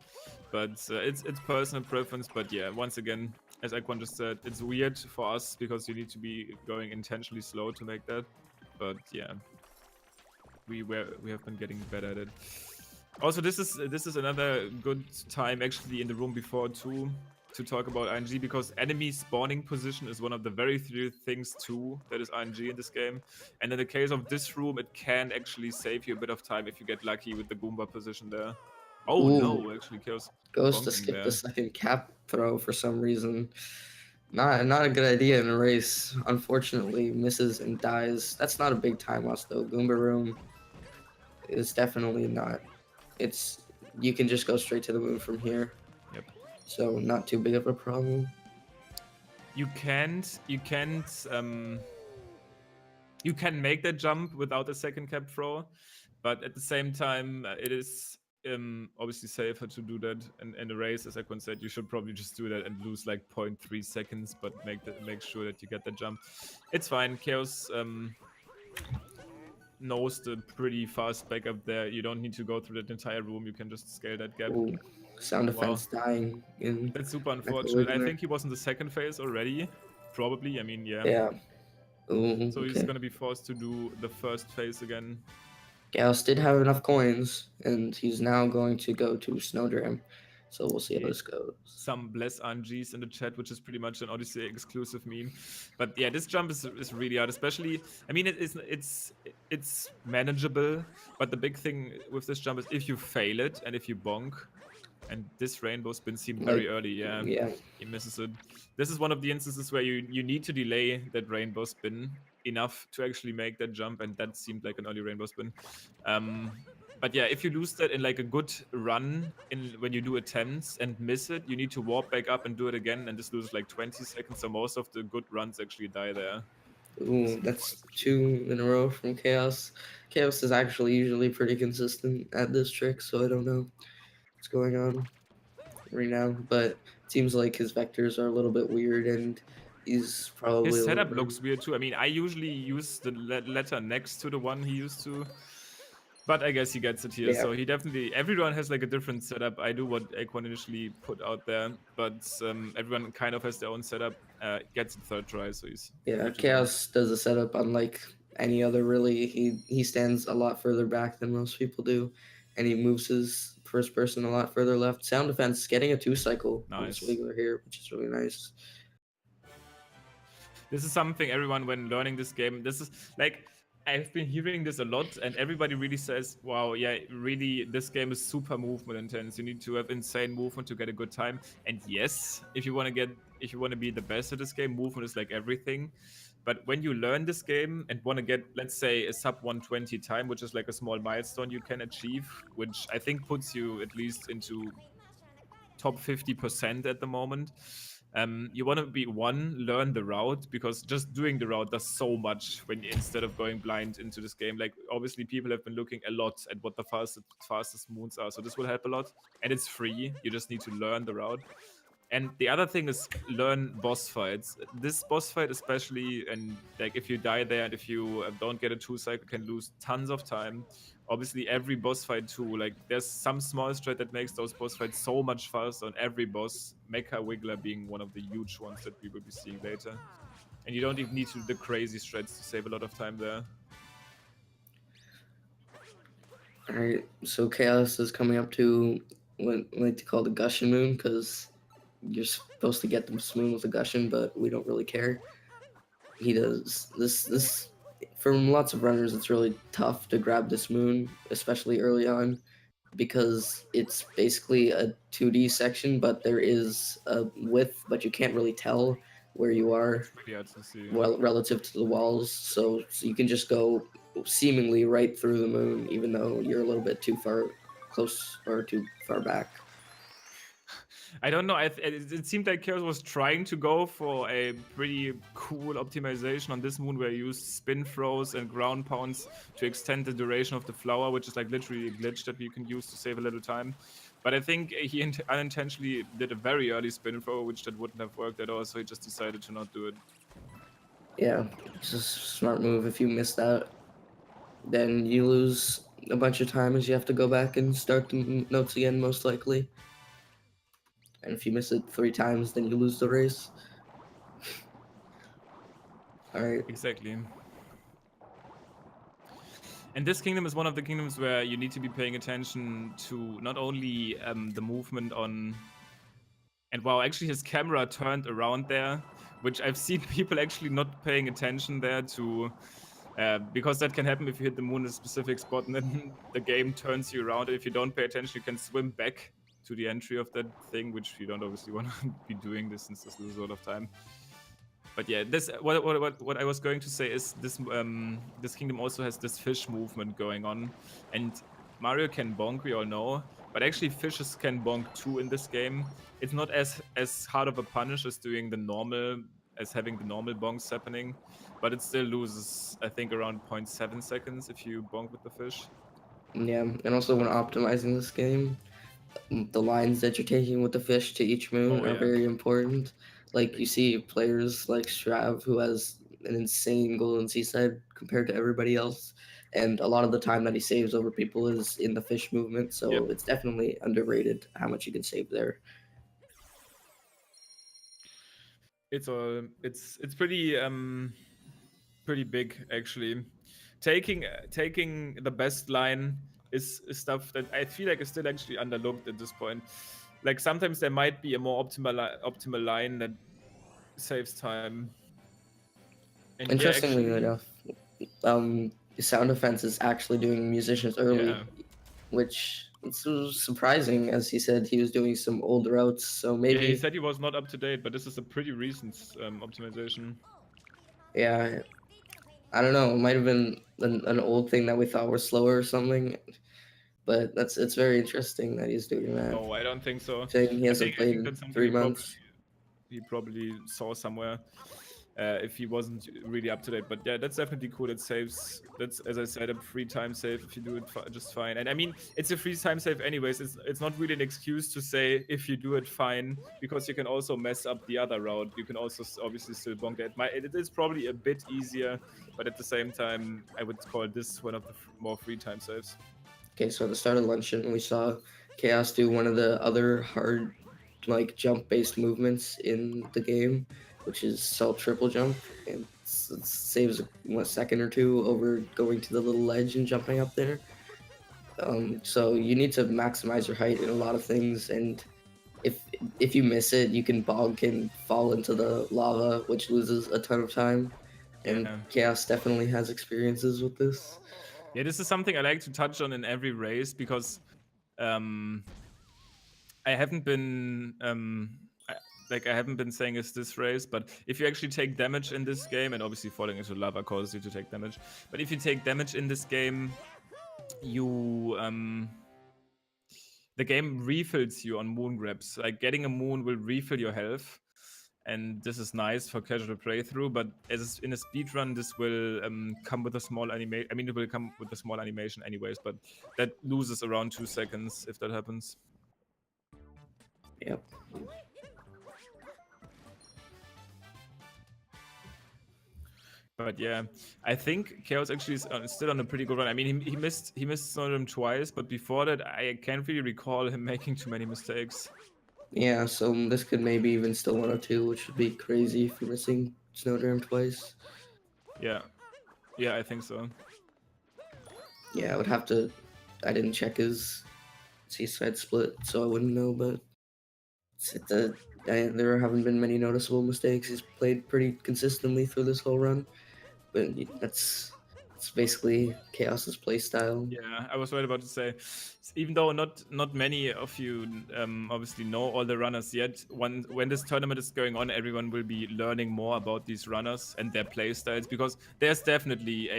But it's personal preference. But yeah, once again, as Ekwan just said, it's weird for us because you need to be going intentionally slow to make that. But yeah, we have been getting better at it. Also, this is another good time actually in the room before too to talk about RNG, because enemy spawning position is one of the very few things too that is RNG in this game. And in the case of this room, it can actually save you a bit of time if you get lucky with the Goomba position there. Oh no, actually Chaos goes to bonking skip there. the second cap throw for some reason. Not a good idea in a race. Unfortunately, misses and dies. That's not a big time loss though. Goomba room is definitely not. You can just go straight to the moon from here. Yep. So not too big of a problem. You can make that jump without a second cap throw, but at the same time, it is obviously safer to do that in a race. As Ekwan said, you should probably just do that and lose like 0.3 seconds, but make sure that you get the jump. It's fine. Chaos knows the pretty fast backup there. You don't need to go through that entire room. You can just scale that gap. Sound defense dying in. That's super unfortunate. I think he was in the second phase already. Probably. I mean, yeah. Yeah. So he's gonna be forced to do the first phase again. Gauss did have enough coins, and he's now going to go to Snowdram. So we'll see how this goes. Some bless RNGs in the chat, which is pretty much an Odyssey exclusive meme. But yeah, this jump is really hard, especially. I mean, it's manageable, but the big thing with this jump is if you fail it and if you bonk, And this rainbow spin seemed very early, yeah. He misses it. This is one of the instances where you need to delay that rainbow spin enough to actually make that jump, and that seemed like an early rainbow spin. But yeah, if you lose that in like a good run when you do attempts and miss it, you need to warp back up and do it again, and this loses like 20 seconds, so most of the good runs actually die there. Ooh, that's 2 in a row from Chaos. Chaos is actually usually pretty consistent at this trick, so I don't know what's going on right now. But it seems like his vectors are a little bit weird, and he's probably His a little setup bit- looks weird too. I mean, I usually use the letter next to the one he used to, but I guess he gets it here. Yeah. So he definitely, everyone has like a different setup. I do what Aquan initially put out there, but everyone kind of has their own setup. Gets it third try, so he's Chaos does a setup unlike any other. Really, he stands a lot further back than most people do, and he moves his first person a lot further left. SoundDefense getting a 2-cycle on this wiggler here, which is really nice. This is something everyone, when learning this game, this is like, I've been hearing this a lot, and everybody really says, wow, yeah, really, this game is super movement intense. You need to have insane movement to get a good time. And yes, if you want to be the best at this game, movement is like everything. But when you learn this game and want to get, let's say, a sub 120 time, which is like a small milestone you can achieve, which I think puts you at least into top 50% at the moment. You want to learn the route, because just doing the route does so much instead of going blind into this game. Like, obviously people have been looking a lot at what the fastest moons are, so this will help a lot, and it's free. You just need to learn the route. And the other thing is learn boss fights. This boss fight especially, and like if you die there and if you don't get a 2-cycle, can lose tons of time. Obviously every boss fight too, like there's some small strat that makes those boss fights so much faster on every boss, Mecha Wiggler being one of the huge ones that we will be seeing later. And you don't even need to do the crazy strats to save a lot of time there. Alright, so Chaos is coming up to what I like to call the Gushin Moon, because you're supposed to get this moon with a Gushin, but we don't really care. He does this from lots of runners. It's really tough to grab this moon, especially early on, because it's basically a 2D section, but there is a width, but you can't really tell where you are relative to the walls, so you can just go seemingly right through the moon, even though you're a little bit too far close or too far back. I don't know. It seemed like Chaos was trying to go for a pretty cool optimization on this moon, where you use spin throws and ground pounds to extend the duration of the flower, which is like literally a glitch that you can use to save a little time. But I think he unintentionally did a very early spin throw, which that wouldn't have worked at all, so he just decided to not do it. Yeah, it's a smart move. If you miss that, then you lose a bunch of time, as you have to go back and start the notes again, most likely. And if you miss it 3 times, then you lose the race. Alright. Exactly. And this kingdom is one of the kingdoms where you need to be paying attention to not only the movement on... And wow, actually his camera turned around there, which I've seen people actually not paying attention there to... because that can happen if you hit the moon in a specific spot, and then the game turns you around. And if you don't pay attention, you can swim back to the entry of that thing, which you don't obviously want to be doing this, since this loses a lot of time. But yeah, this what I was going to say is this this kingdom also has this fish movement going on, and Mario can bonk, we all know, but actually fishes can bonk too in this game. It's not as hard of a punish as doing the normal, as having the normal bonks happening, but it still loses, I think, around 0.7 seconds if you bonk with the fish. Yeah, and also when optimizing this game, the lines that you're taking with the fish to each moon are very important. Like, you see players like Strav, who has an insane goal in Seaside compared to everybody else, and a lot of the time that he saves over people is in the fish movement, so it's definitely underrated how much you can save there. It's pretty pretty big, actually. Taking the best line is stuff that I feel like is still actually underlooked at this point. Like, sometimes there might be a more optimal line that saves time. And interestingly enough, SoundDefense is actually doing musicians early. which it's surprising, as he said he was doing some old routes. So Yeah, maybe, he said he was not up to date, but this is a pretty recent optimization. yeah, I don't know. It might have been an old thing that we thought were slower or something. But it's very interesting that he's doing that. No, I don't think so. Saying he I hasn't think played in that's something 3 months. he probably saw somewhere. If he wasn't really up to date, but yeah, that's definitely cool. It saves. That's, as I said, a free time save if you do it just fine. And I mean, it's a free time save anyways. It's not really an excuse to say if you do it fine, because you can also mess up the other route. You can also obviously still bonk it. It is probably a bit easier, but at the same time, I would call this one of the more free time saves. Okay, so at the start of Luncheon, we saw Chaos do one of the other hard, like, jump-based movements in the game, which is salt triple jump, and it saves a second or two over going to the little ledge and jumping up there. So you need to maximize your height in a lot of things, and if you miss it, you can bonk and fall into the lava, which loses a ton of time. And Yeah. Chaos definitely has experiences with this. Yeah, this is something I like to touch on in every race because I haven't been I haven't been saying it's this race, but if you actually take damage in this game, and obviously falling into lava causes you to take damage, but if you take damage in this game, you the game refills you on moon grabs. Like, getting a moon will refill your health, and this is nice for casual playthrough. But as in a speedrun, this will come with a small animation. I mean, it will come with a small animation anyways, but that loses around 2 seconds if that happens. Yep. But yeah, I think Chaos actually is still on a pretty good run. I mean, he missed Snowdom twice, but before that, I can't really recall him making too many mistakes. Yeah, so this could maybe even still 102, which would be crazy if you're missing Snowdram twice. Yeah, yeah, I think so. Yeah, I would have to. I didn't check his Seaside split, so I wouldn't know, but there haven't been many noticeable mistakes. He's played pretty consistently through this whole run, but it's basically Chaos's playstyle. Yeah, I was right about to say, even though not many of you obviously know all the runners yet, when this tournament is going on, everyone will be learning more about these runners and their playstyles, because there's definitely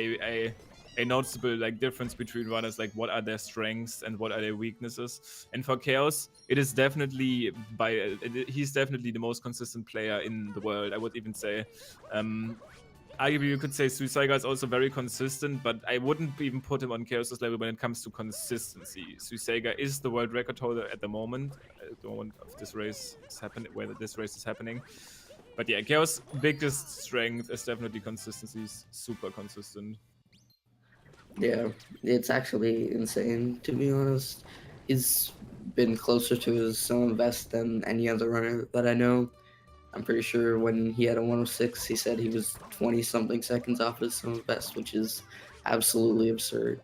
a noticeable difference between runners, like what are their strengths and what are their weaknesses. And for Chaos, it is definitely he's definitely the most consistent player in the world, I would even say. Arguably, you could say Suicide is also very consistent, but I wouldn't even put him on Chaos's level when it comes to consistency. Suicide is the world record holder at the moment of this race is happening, where this race is happening. But yeah, Chaos' biggest strength is definitely consistency. He's super consistent. Yeah, it's actually insane, to be honest. He's been closer to his Summon best than any other runner that I know. I'm pretty sure when he had a 106, he said he was 20-something seconds off his Summon best, which is absolutely absurd.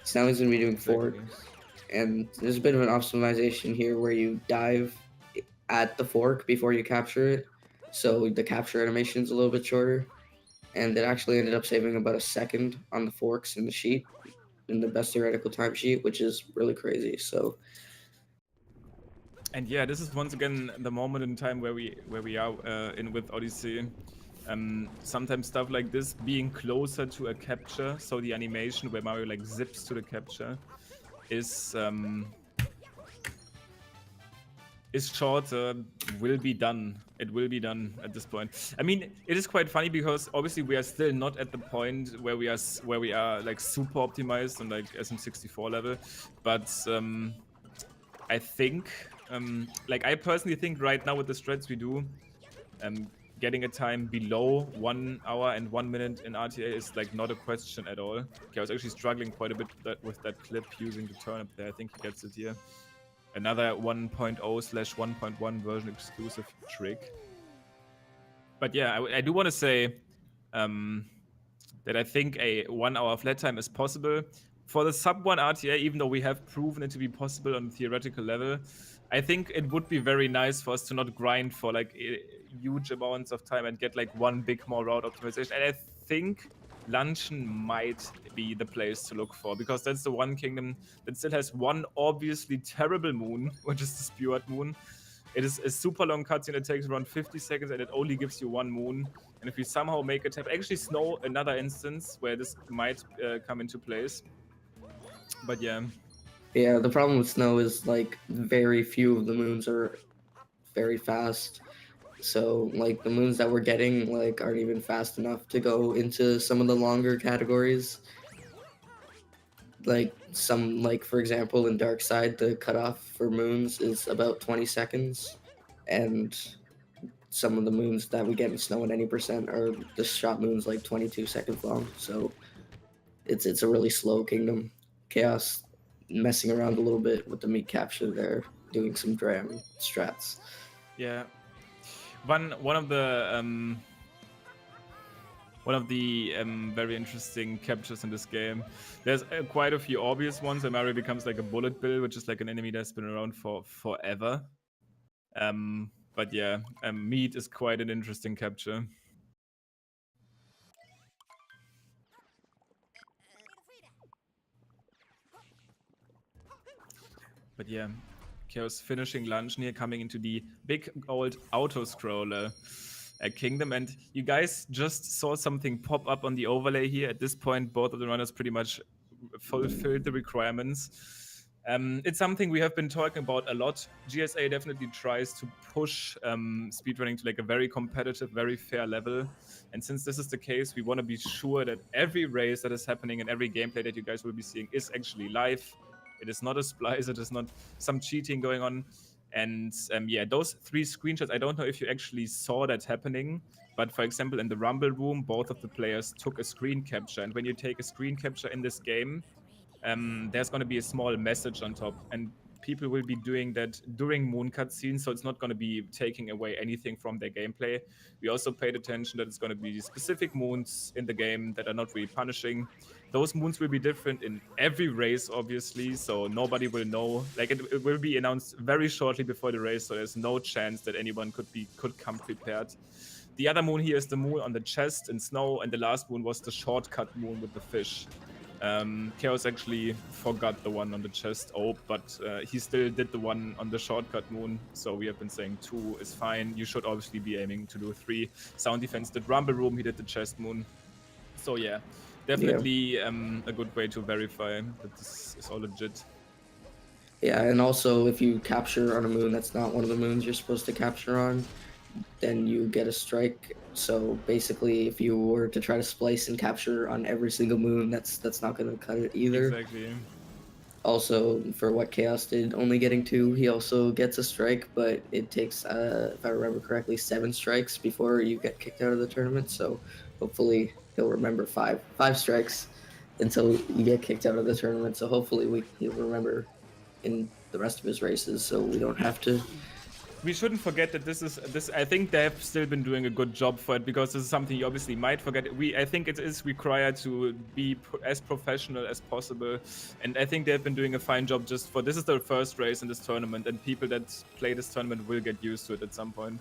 So now he's going to be doing fork, and there's a bit of an optimization here where you dive at the fork before you capture it, so the capture animation is a little bit shorter. And it actually ended up saving about a second on the forks in the sheet, in the best theoretical time sheet, which is really crazy. So, and yeah, this is once again the moment in time where we are in with Odyssey. Sometimes stuff like this, being closer to a capture, so the animation where Mario zips to the capture, is shorter, will be done. It will be done at this point. I mean, it is quite funny because obviously we are still not at the point where we are super optimized on SM64 level, but I think I personally think right now with the strats we do, getting a time below 1 hour and 1 minute in RTA is not a question at all. Okay, I was actually struggling quite a bit with that clip using the turnip there. I think he gets it here. Another 1.0/1.1 version exclusive trick. But yeah, I do want to say that I think a 1 hour flat time is possible. For the sub 1 RTA, even though we have proven it to be possible on a theoretical level, I think it would be very nice for us to not grind for huge amounts of time and get one big more route optimization. And I think Luncheon might be the place to look for, because that's the one kingdom that still has one obviously terrible moon, which is the Speward moon. It is a super long cutscene. It takes around 50 seconds and it only gives you one moon. And if you somehow make it happen, actually Snow, another instance where this might come into place. But yeah. Yeah, the problem with Snow is like very few of the moons are very fast. So like the moons that we're getting like aren't even fast enough to go into some of the longer categories. Like for example in Dark Side, the cutoff for moons is about 20 seconds, and some of the moons that we get in Snow at any percent are the shot moons like 22 seconds long. So it's a really slow kingdom. Chaos messing around a little bit with the meat capture there, doing some dram strats. Yeah. One of the very interesting captures in this game. There's quite a few obvious ones. where Mario becomes like a bullet bill, which is like an enemy that's been around for forever. But yeah, meat is quite an interesting capture. But yeah, Chaos finishing Luncheon here, coming into the big old auto-scroller kingdom. And you guys just saw something pop up on the overlay here. At this point, both of the runners pretty much fulfilled the requirements. It's something we have been talking about a lot. GSA definitely tries to push speedrunning to like a very competitive, very fair level. And since this is the case, we want to be sure that every race that is happening and every gameplay that you guys will be seeing is actually live. It is not a splice. It is not some cheating going on. And yeah, those 3 screenshots, I don't know if you actually saw that happening, but for example, in the Rumble room, both of the players took a screen capture. And when you take a screen capture in this game, there's going to be a small message on top. And people will be doing that during moon cutscenes, so it's not going to be taking away anything from their gameplay. We also paid attention that it's going to be specific moons in the game that are not really punishing. Those moons will be different in every race, obviously, so nobody will know. Like it will be announced very shortly before the race, so there's no chance that anyone could come prepared. The other moon here is the moon on the chest in Snow, and the last moon was the shortcut moon with the fish. Chaos actually forgot the one on the chest but he still did the one on the shortcut moon, so we have been saying 2 is fine. You should obviously be aiming to do 3. SoundDefense did Rumble Room, he did the chest moon. So yeah, definitely a good way to verify that this is all legit. Yeah, and also if you capture on a moon that's not one of the moons you're supposed to capture on, then you get a strike. So basically, if you were to try to splice and capture on every single moon, that's not going to cut it either. Exactly. Also, for what Chaos did, only getting 2, he also gets a strike, but it takes, if I remember correctly, 7 strikes before you get kicked out of the tournament. So hopefully he'll remember 5 strikes until you get kicked out of the tournament. So hopefully he'll remember in the rest of his races, so we don't have to. We shouldn't forget that this. I think they have still been doing a good job for it, because this is something you obviously might forget. I think it is required to be as professional as possible, and I think they have been doing a fine job. Just for this is their first race in this tournament, and people that play this tournament will get used to it at some point.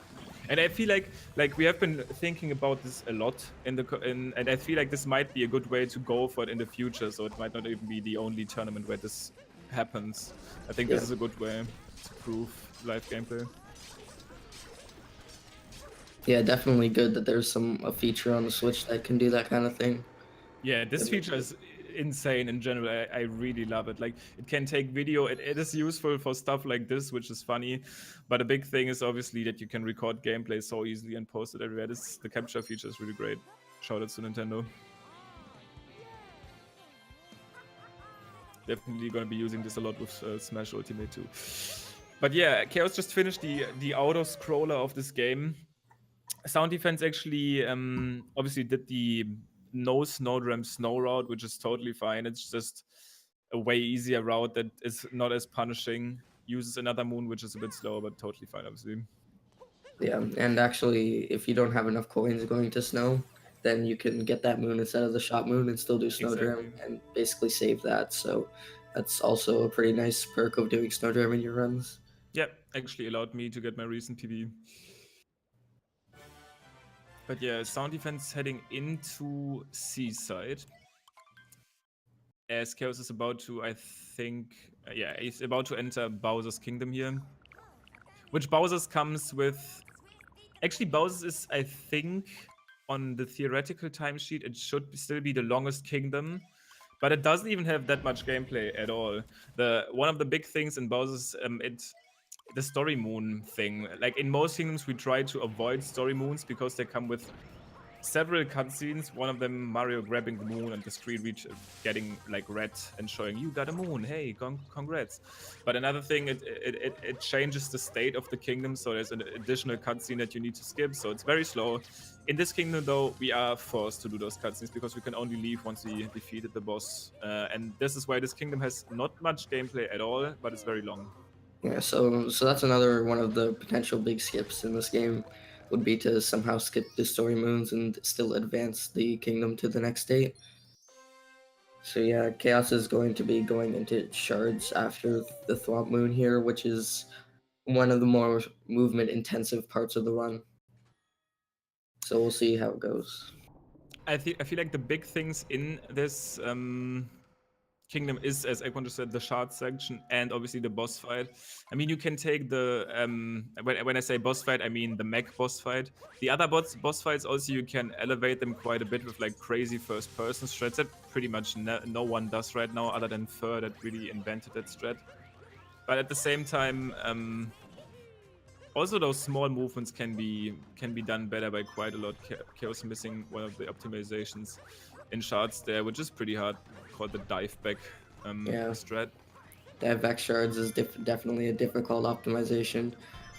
And I feel like we have been thinking about this a lot and I feel like this might be a good way to go for it in the future. So it might not even be the only tournament where this happens. I think this is a good way to prove live gameplay. Yeah, definitely good that there's a feature on the Switch that can do that kind of thing. Yeah, this feature is insane in general. I really love it. Like, it can take video. It is useful for stuff like this, which is funny. But a big thing is obviously that you can record gameplay so easily and post it everywhere. The capture feature is really great. Shout out to Nintendo. Definitely gonna be using this a lot with Smash Ultimate too. But yeah, Chaos just finished the auto scroller of this game. SoundDefense actually obviously did the no snowdram snow route, which is totally fine. It's just a way easier route that is not as punishing. Uses another moon, which is a bit slower, but totally fine, obviously. Yeah, and actually, if you don't have enough coins going to snow, then you can get that moon instead of the shot moon and still do snowdram and basically save that. So that's also a pretty nice perk of doing snowdram in your runs. Yeah, actually allowed me to get my recent PB. But yeah, SoundDefense heading into Seaside. As Chaos is about to, I think, yeah, he's about to enter Bowser's Kingdom here. Which Bowser's comes with... Actually, Bowser's is, I think, on the theoretical timesheet, it should still be the longest kingdom. But it doesn't even have that much gameplay at all. One of the big things in Bowser's, the story moon thing. Like in most kingdoms, we try to avoid story moons because they come with several cutscenes. One of them, Mario grabbing the moon and the screen reach getting like red and showing you got a moon. Hey, congrats! But another thing, it changes the state of the kingdom, so there's an additional cutscene that you need to skip. So it's very slow. In this kingdom, though, we are forced to do those cutscenes because we can only leave once we defeated the boss. And this is why this kingdom has not much gameplay at all, but it's very long. Yeah, so that's another one of the potential big skips in this game, would be to somehow skip the story moons and still advance the kingdom to the next state. So yeah, Chaos is going to be going into shards after the Thwomp Moon here, which is one of the more movement intensive parts of the run. So we'll see how it goes. I feel like the big things in this kingdom is, as Ekman just said, the shard section and obviously the boss fight. I mean, you can take the when I say boss fight, I mean the mech boss fight. The other boss fights also, you can elevate them quite a bit with like crazy first person strats that pretty much no one does right now other than Fur, that really invented that strat. But at the same time, also those small movements can be done better by quite a lot. Chaos missing one of the optimizations in shards there, which is pretty hard, called the dive back strat. Dive back shards is definitely a difficult optimization.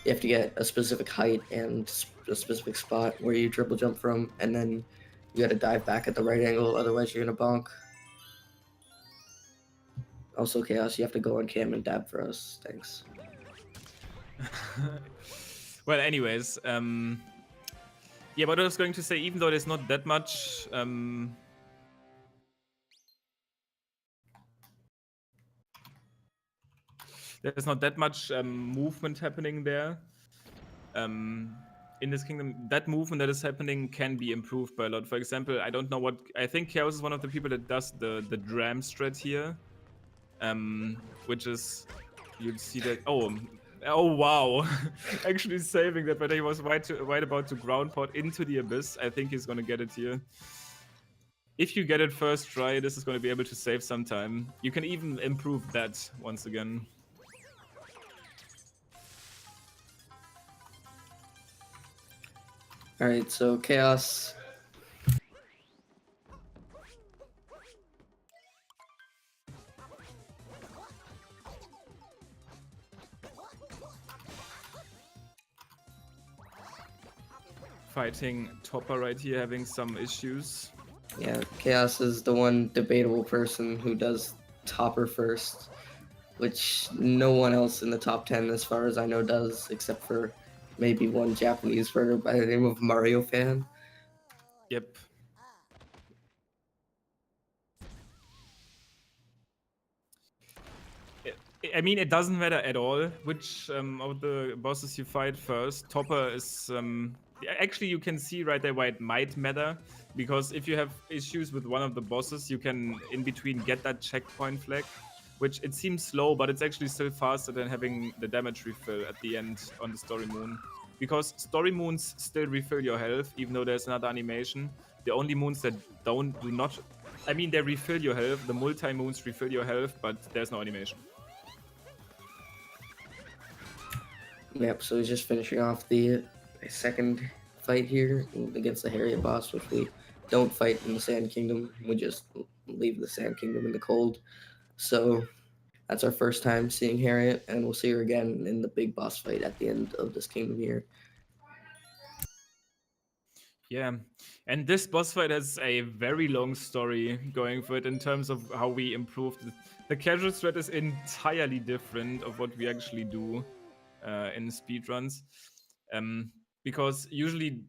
You have to get a specific height and a specific spot where you triple jump from, and then you gotta dive back at the right angle, otherwise you're gonna bonk. Also, Chaos, you have to go on cam and dab for us. Thanks. Well, anyways, yeah, but I was going to say, even though there's not that much movement happening there in this kingdom, that movement that is happening can be improved by a lot. For example, I don't know what, I think Chaos is one of the people that does the dram strat here, which is, you'd see that, oh wow, actually saving that, but he was right about to ground pot into the abyss. I think he's gonna get it here. If you get it first try, this is going to be able to save some time. You can even improve that once again. Alright, so Chaos. Fighting Topper right here, having some issues. Yeah, Chaos is the one debatable person who does Topper first, which no one else in the top 10, as far as I know, does, except for maybe one Japanese birder by the name of Mario Fan. Yep. I mean, it doesn't matter at all which of the bosses you fight first. Topper is... actually, you can see right there why it might matter. Because if you have issues with one of the bosses, you can, in between, get that checkpoint flag. Which it seems slow, but it's actually still faster than having the damage refill at the end on the story moon. Because story moons still refill your health, even though there's another animation. The only moons that do not... I mean, they refill your health. The multi-moons refill your health, but there's no animation. Yep, so he's just finishing off the second fight here against the Harriet boss, which we don't fight in the Sand Kingdom. We just leave the Sand Kingdom in the cold. So that's our first time seeing Harriet, and we'll see her again in the big boss fight at the end of this kingdom here. Yeah, and this boss fight has a very long story going for it in terms of how we improved it. The casual strat is entirely different of what we actually do in speedruns. Because usually,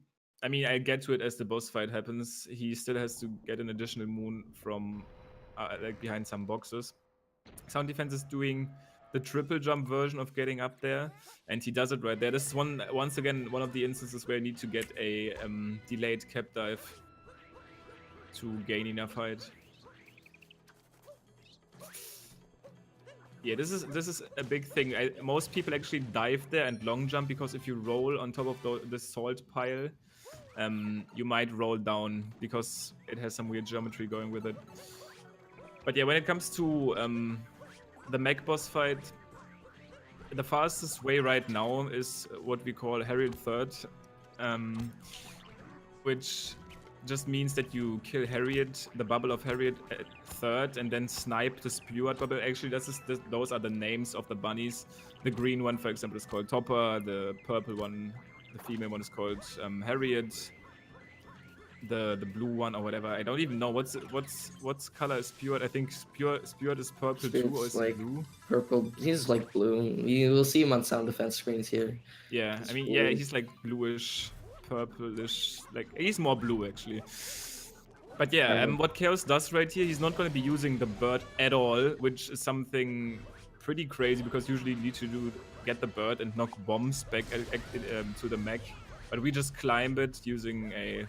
I mean, I get to it as the boss fight happens. He still has to get an additional moon from like behind some boxes. SoundDefense is doing the triple jump version of getting up there, and he does it right there. This is once again one of the instances where you need to get a delayed cap dive to gain enough height. Yeah, this is a big thing. Most people actually dive there and long jump because if you roll on top of the salt pile, you might roll down because it has some weird geometry going with it. But yeah, when it comes to the mech boss fight, the fastest way right now is what we call Harriet Third, which just means that you kill Harriet, the bubble of Harriet at third, and then snipe the Speward bubble. Actually, those are the names of the bunnies. The green one, for example, is called Topper. The purple one, the female one, is called Harriet. The blue one or whatever, I don't even know what's color is Speward. I think Speward is purple too, or is like blue? Purple. He's like blue. You will see him on SoundDefense screens here. Yeah, I mean, yeah, he's like bluish, purplish, like he's more blue actually. But yeah, what Chaos does right here, he's not going to be using the bird at all, which is something pretty crazy because usually you need to get the bird and knock bombs back to the mech. But we just climb it using a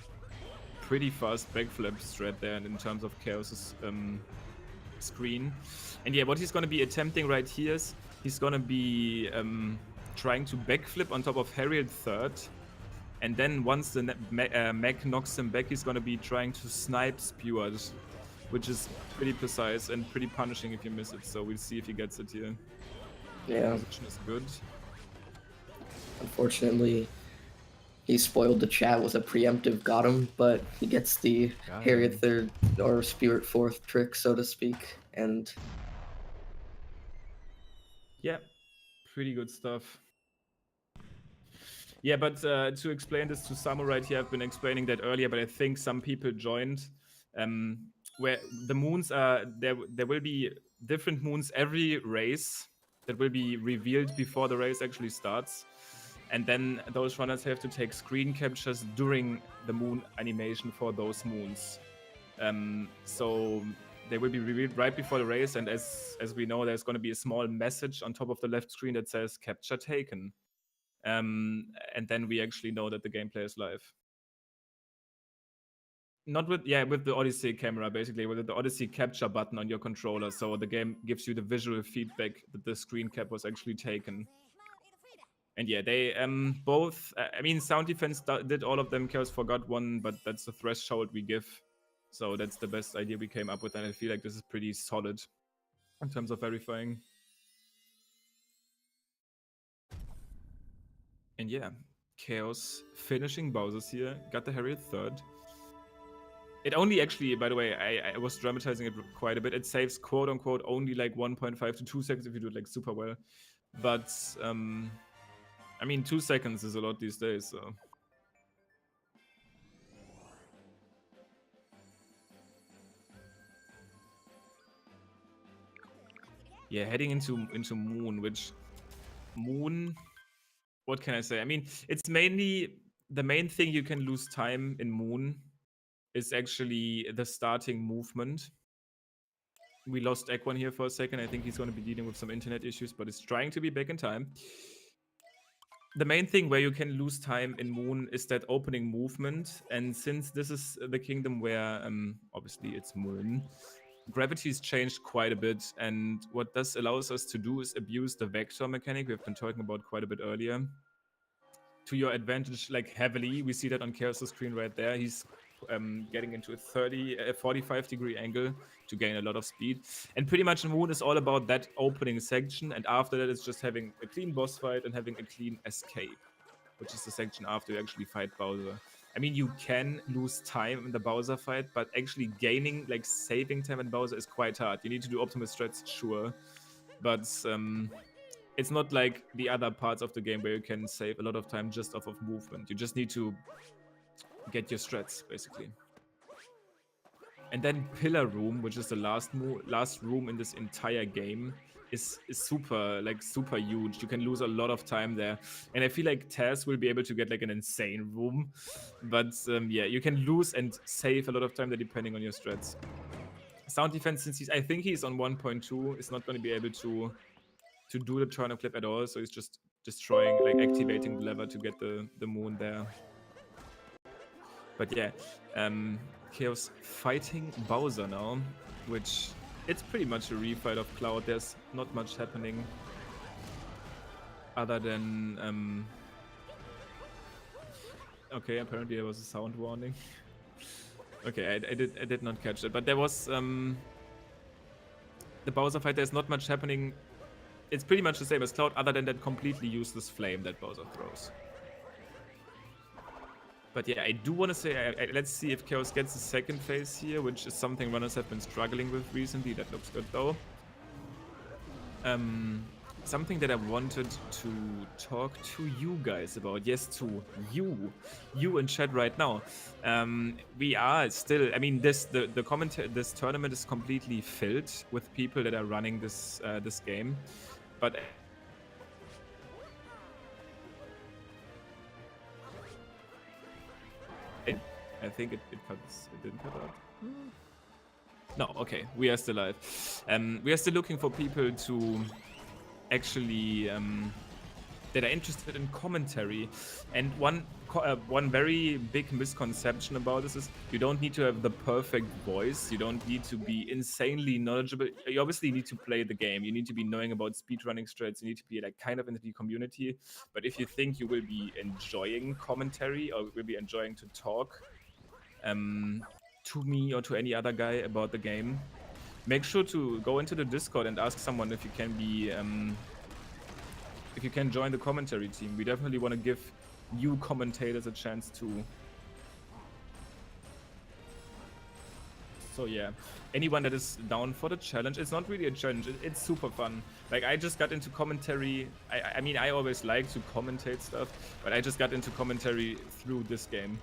pretty fast backflip strat there in terms of Chaos's screen. And yeah, what he's going to be attempting right here is he's going to be trying to backflip on top of Harriet Third. And then once the mech knocks him back, he's going to be trying to snipe Speward, which is pretty precise and pretty punishing if you miss it. So we'll see if he gets it here. Yeah. The position is good. Unfortunately, he spoiled the chat with a preemptive got him, but he gets the Harriet Third or Speward Fourth trick, so to speak. And yeah, pretty good stuff. Yeah, but to explain this to Samu right here, I've been explaining that earlier, but I think some people joined. Where the moons are, there will be different moons every race that will be revealed before the race actually starts. And then those runners have to take screen captures during the moon animation for those moons. So they will be revealed right before the race, and as we know, there's going to be a small message on top of the left screen that says "Capture taken." And then we actually know that the gameplay is live. Not with the Odyssey camera, basically, with the Odyssey capture button on your controller, so the game gives you the visual feedback that the screen cap was actually taken. And yeah, they both, I mean, SoundDefense did all of them, Chaos forgot one, but that's the threshold we give. So that's the best idea we came up with, and I feel like this is pretty solid in terms of verifying. And yeah, Chaos finishing Bowser's here, got the Harriet Third. It only actually, by the way, I was dramatizing it quite a bit. It saves quote unquote only like 1.5 to 2 seconds if you do it like super well. But I mean, 2 seconds is a lot these days, so. Yeah, heading into Moon, which Moon, what can I say? I mean, it's mainly the main thing you can lose time in Moon is actually the starting movement. We lost Ekwan here for a second. I think he's going to be dealing with some internet issues, but is trying to be back in time. The main thing where you can lose time in Moon is that opening movement. And since this is the kingdom where, obviously, it's Moon, gravity's changed quite a bit. And what this allows us to do is abuse the vector mechanic we've been talking about quite a bit earlier to your advantage, like heavily. We see that on Chaos' screen right there. He's getting into a 45 degree angle to gain a lot of speed. And pretty much Moon is all about that opening section, and after that it's just having a clean boss fight and having a clean escape, which is the section after you actually fight Bowser. I mean, you can lose time in the Bowser fight, but actually gaining, like saving time in Bowser is quite hard. You need to do optimal strats, sure, but it's not like the other parts of the game where you can save a lot of time just off of movement. You just need to get your strats, basically. And then Pillar Room, which is the last room in this entire game, is super huge. You can lose a lot of time there. And I feel like Taz will be able to get like an insane room. But yeah, you can lose and save a lot of time there depending on your strats. SoundDefense, since I think he's on 1.2, is not going to be able to to do the turnip clip at all, so he's just destroying, like activating the lever to get the moon there. But yeah, Chaos fighting Bowser now, which it's pretty much a refight of Cloud. There's not much happening other than okay, apparently there was a sound warning. Okay, I did not catch it, but there was the Bowser fight. There's not much happening. It's pretty much the same as Cloud, other than that completely useless flame that Bowser throws. But yeah, I do want to say, let's see if Chaos gets a second phase here, which is something runners have been struggling with recently. That looks good though. Something that I wanted to talk to you guys about. Yes, to you in chat right now. We are still, I mean, this tournament is completely filled with people that are running this this game, but I think it didn't cut out. No, okay, we are still live. We are still looking for people to actually that are interested in commentary. And one very big misconception about this is you don't need to have the perfect voice. You don't need to be insanely knowledgeable. You obviously need to play the game. You need to be knowing about speedrunning strats. You need to be like kind of in the community. But if you think you will be enjoying commentary or will be enjoying to talk to me or to any other guy about the game, make sure to go into the Discord and ask someone if you can be if you can join the commentary team. We definitely want to give you commentators a chance to. So yeah, anyone that is down for the challenge, it's not really a challenge, it's super fun. Like I just got into commentary, I mean I always like to commentate stuff, but I just got into commentary through this game.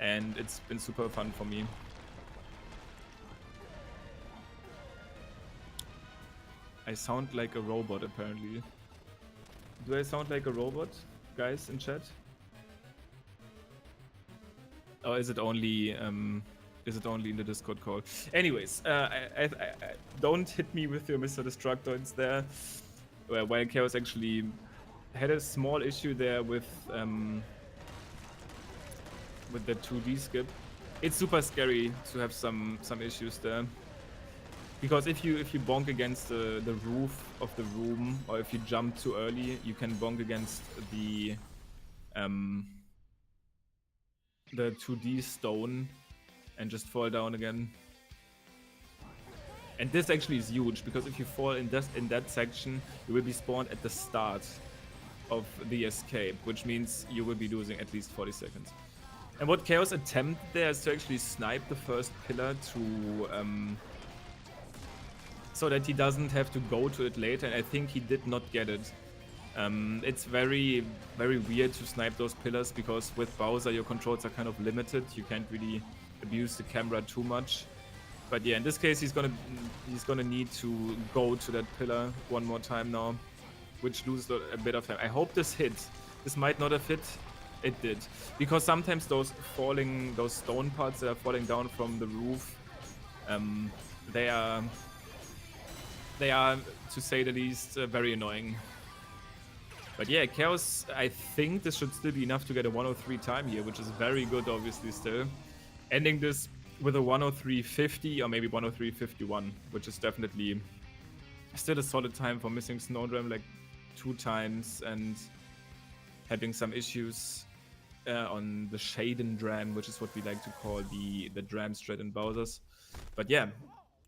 And it's been super fun for me. I sound like a robot, apparently. Do I sound like a robot, guys, in chat? Or is it only in the Discord call? Anyways, I don't hit me with your Mr. Destructoids there. While Chaos actually had a small issue there with the 2D skip. It's super scary to have some issues there. Because if you bonk against the roof of the room, or if you jump too early, you can bonk against the 2D stone and just fall down again. And this actually is huge, because if you fall in that section, you will be spawned at the start of the escape, which means you will be losing at least 40 seconds. And what Chaos attempted there is to actually snipe the first pillar to so that he doesn't have to go to it later, and I think he did not get it. It's very, very weird to snipe those pillars, because with Bowser your controls are kind of limited. You can't really abuse the camera too much. But yeah, in this case he's gonna need to go to that pillar one more time now, which loses a bit of time. I hope this hits. This might not have hit. It did, because sometimes those stone parts that are falling down from the roof, they are, to say the least, very annoying. But yeah, Chaos, I think this should still be enough to get a 103 time here, which is very good, obviously, still. Ending this with a 103.50 or maybe 103.51, which is definitely still a solid time for missing Snowdram like 2 times and having some issues on the Shaden Dram, which is what we like to call the Dram strat in Bowser's. But yeah,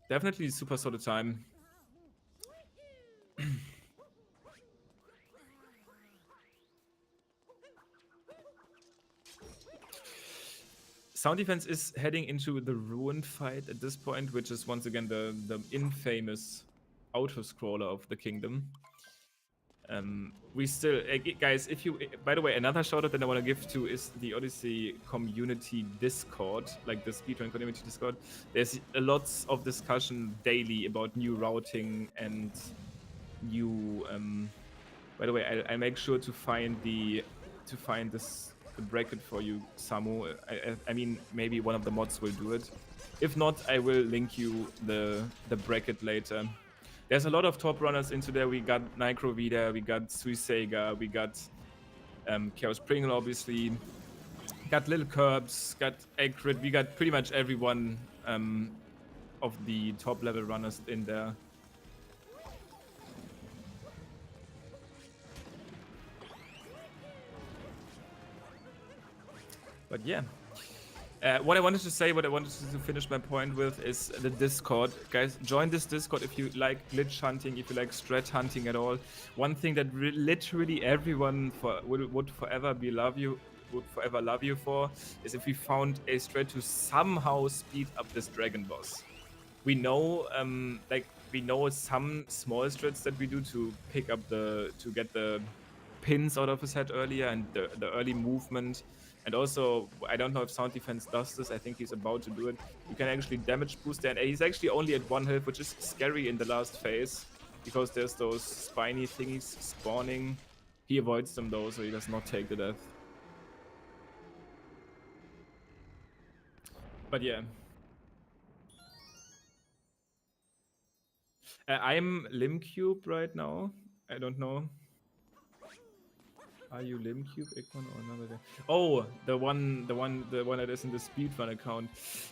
definitely super solid time. SoundDefense is heading into the Ruin fight at this point, which is once again the infamous auto-scroller of the kingdom. We still, guys, if you, by the way, another shout out that I want to give to is the Odyssey community Discord, like the Speedrun community Discord. There's a lots of discussion daily about new routing and new, by the way, I make sure to find the bracket for you, Samu. I mean, maybe one of the mods will do it. If not, I will link you the bracket later. there's a lot of top runners into there. We got Nicrovida, we got Suisega, we got ChaosPringle, obviously. Got Little Curbs, got Acrid. We got pretty much everyone of the top level runners in there. But yeah. What I wanted to say, what I wanted to finish my point with is the Discord. Guys, join this Discord if you like glitch hunting, if you like strat hunting at all. One thing that literally everyone would forever love you for is if we found a strat to somehow speed up this dragon boss. We know, we know some small strats that we do to pick up to get the pins out of his head earlier and the early movement. And also, I don't know if SoundDefense does this. I think he's about to do it. You can actually damage boost there. And he's actually only at 1 health, which is scary in the last phase. Because there's those spiny thingies spawning. He avoids them though, so he does not take the death. But yeah. I'm Limcube right now. I don't know. Are you Limcube, Igman, or another guy? Oh, the one that is in the Speedrun account.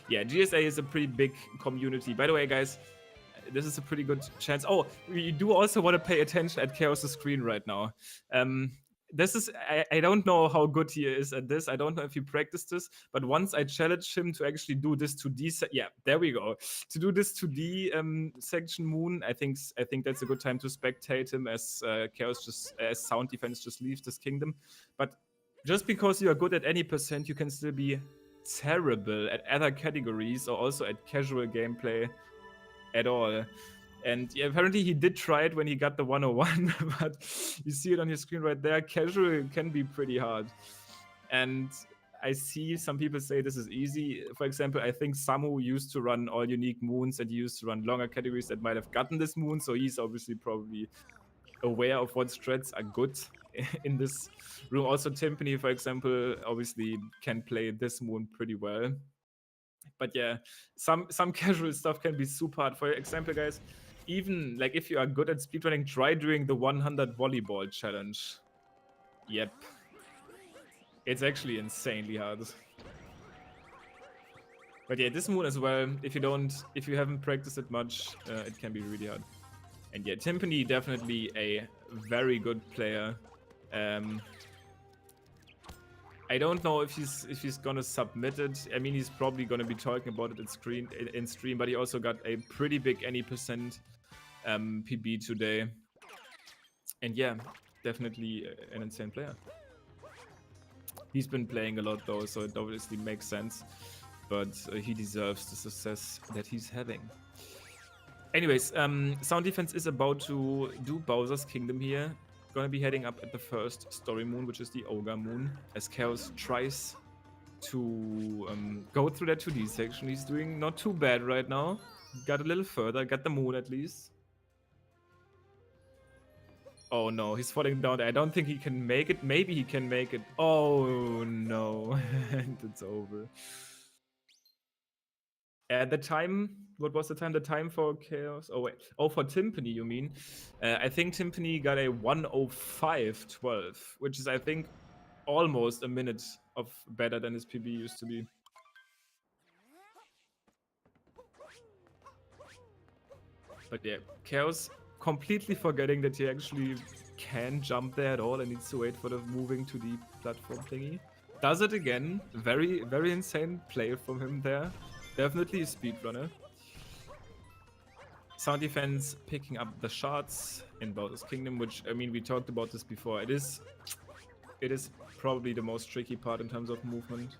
Yeah, GSA is a pretty big community. By the way, guys, this is a pretty good chance. Oh, you do also want to pay attention at Chaos' screen right now. This is, I don't know how good he is at this. I don't know if he practiced this, but once I challenged him to actually do this 2D, yeah, there we go. To do this 2D section moon, I think that's a good time to spectate him as as SoundDefense just leaves this kingdom. But just because you are good at any percent, you can still be terrible at other categories or also at casual gameplay at all. And yeah, apparently he did try it when he got the 101, but you see it on your screen right there. Casual can be pretty hard. And I see some people say this is easy. For example, I think Samu used to run all unique moons and he used to run longer categories that might have gotten this moon. So he's obviously probably aware of what strats are good in this room. Also, Timpani, for example, obviously can play this moon pretty well. But yeah, some casual stuff can be super hard. For example, guys, even like if you are good at speedrunning, try doing the 100 volleyball challenge. Yep. It's actually insanely hard. But yeah, this moon as well, if you haven't practiced it much, it can be really hard. And yeah, Timpani definitely a very good player. I don't know if he's gonna submit it. I mean, he's probably gonna be talking about it in stream, but he also got a pretty big any percent PB today. And yeah, definitely an insane player. He's been playing a lot though, so it obviously makes sense. But he deserves the success that he's having. Anyways, SoundDefense is about to do Bowser's Kingdom here. Gonna be heading up at the first story moon, which is the Ogre moon, as Chaos tries to go through that 2D section. He's doing not too bad right now. Got a little further, got the moon at least. Oh no, he's falling down. I don't think he can make it. Maybe he can make it. Oh no, and it's over. At the time, what was the time? The time for Chaos? Oh wait, oh for Timpani you mean? I think Timpani got a 1:05.12, which is I think almost a minute of better than his PB used to be. But yeah, Chaos completely forgetting that he actually can jump there at all and needs to wait for the moving to the platform thingy. Does it again. Very, very insane play from him there. Definitely a speedrunner. SoundDefense picking up the shots in Bowser's Kingdom, which, I mean, we talked about this before. It is probably the most tricky part in terms of movement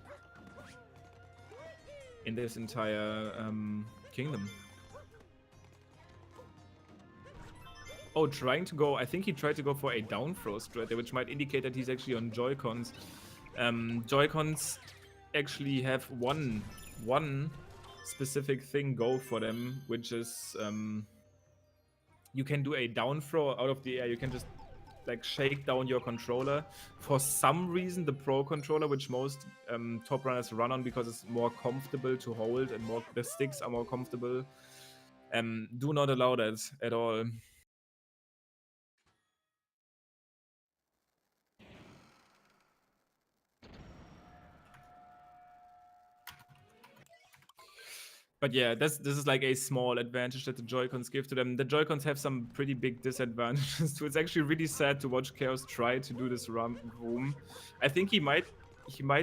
in this entire kingdom. Oh, trying to go, I think he tried to go for a down throw straight there, which might indicate that he's actually on Joy-Cons. Joy-Cons actually have one specific thing go for them, which is you can do a down throw out of the air. You can just like shake down your controller. For some reason, the Pro controller, which most top runners run on because it's more comfortable to hold and the sticks are more comfortable, Do not allow that at all. But yeah, this is like a small advantage that the Joy-Cons give to them. The Joy-Cons have some pretty big disadvantages too. It's actually really sad to watch Chaos try to do this room. I think he might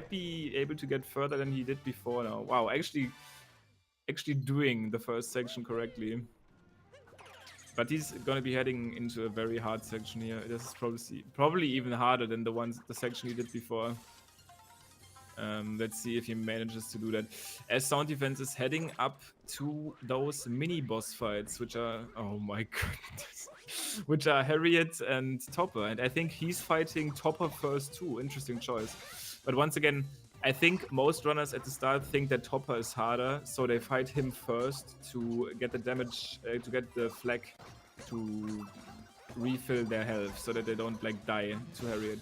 be able to get further than he did before now. Wow, actually doing the first section correctly. But he's gonna be heading into a very hard section here. This is probably even harder than the section he did before. Let's see if he manages to do that. As SoundDefense is heading up to those mini boss fights, which are, oh my goodness, which are Harriet and Topper. And I think he's fighting Topper first too. Interesting choice. But once again, I think most runners at the start think that Topper is harder, so they fight him first to get the damage, to get the flag to refill their health, so that they don't like die to Harriet.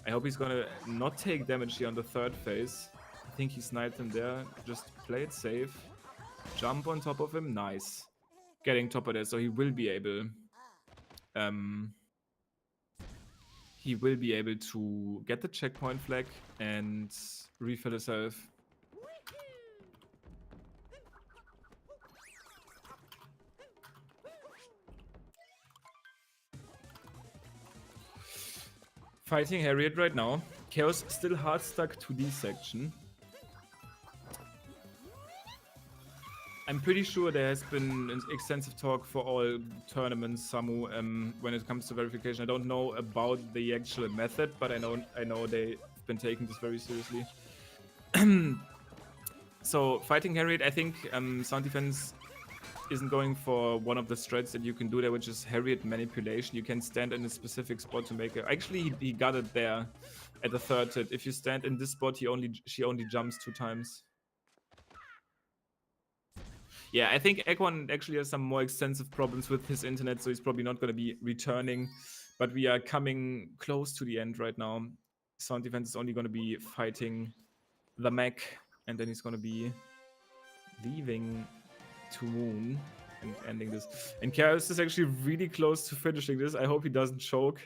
I hope he's gonna not take damage here on the third phase. I think he sniped him there. Just play it safe. Jump on top of him. Nice. Getting Topper there, so he will be able to get the checkpoint flag and refill his health. Fighting Harriet right now. Chaos still hard stuck to this section. I'm pretty sure there has been an extensive talk for all tournaments, Samu, when it comes to verification. I don't know about the actual method, but I know they've been taking this very seriously. So fighting Harriet, I think SoundDefense isn't going for one of the strats that you can do there, which is Harriet manipulation. You can stand in a specific spot to make it. Actually, he got it there at the third hit. If you stand in this spot, she only jumps 2 times. Yeah, I think Ekwan actually has some more extensive problems with his internet, so he's probably not going to be returning. But we are coming close to the end right now. SoundDefense is only going to be fighting the mech, and then he's going to be leaving to Moon and ending this. And Chaos is actually really close to finishing this. I hope he doesn't choke.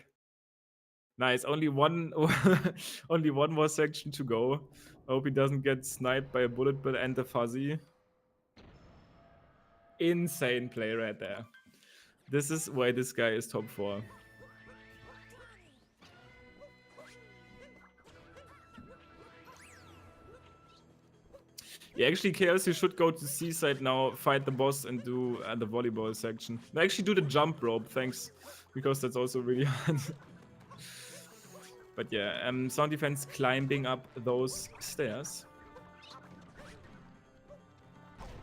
Nice, only one more section to go. I hope he doesn't get sniped by a bullet bill and the fuzzy. Insane play right there. This is why this guy is top 4. Yeah, actually, Chaos, you should go to Seaside now, fight the boss, and do the volleyball section. No, actually, do the jump rope, thanks, because that's also really hard. But yeah, SoundDefense climbing up those stairs.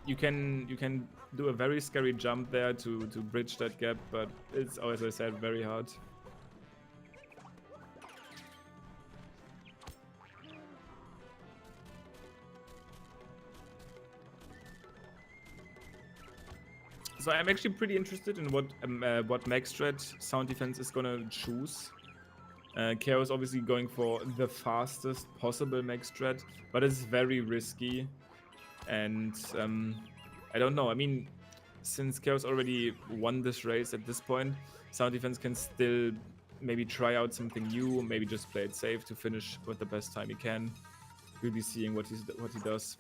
You can do a very scary jump there to bridge that gap, but it's, as I said, very hard. So I'm actually pretty interested in what mech strat SoundDefense is gonna choose. Chaos obviously going for the fastest possible mech strat, but it's very risky. And I don't know. I mean, since Chaos already won this race at this point, SoundDefense can still maybe try out something new, maybe just play it safe to finish with the best time he can. We'll be seeing what he does.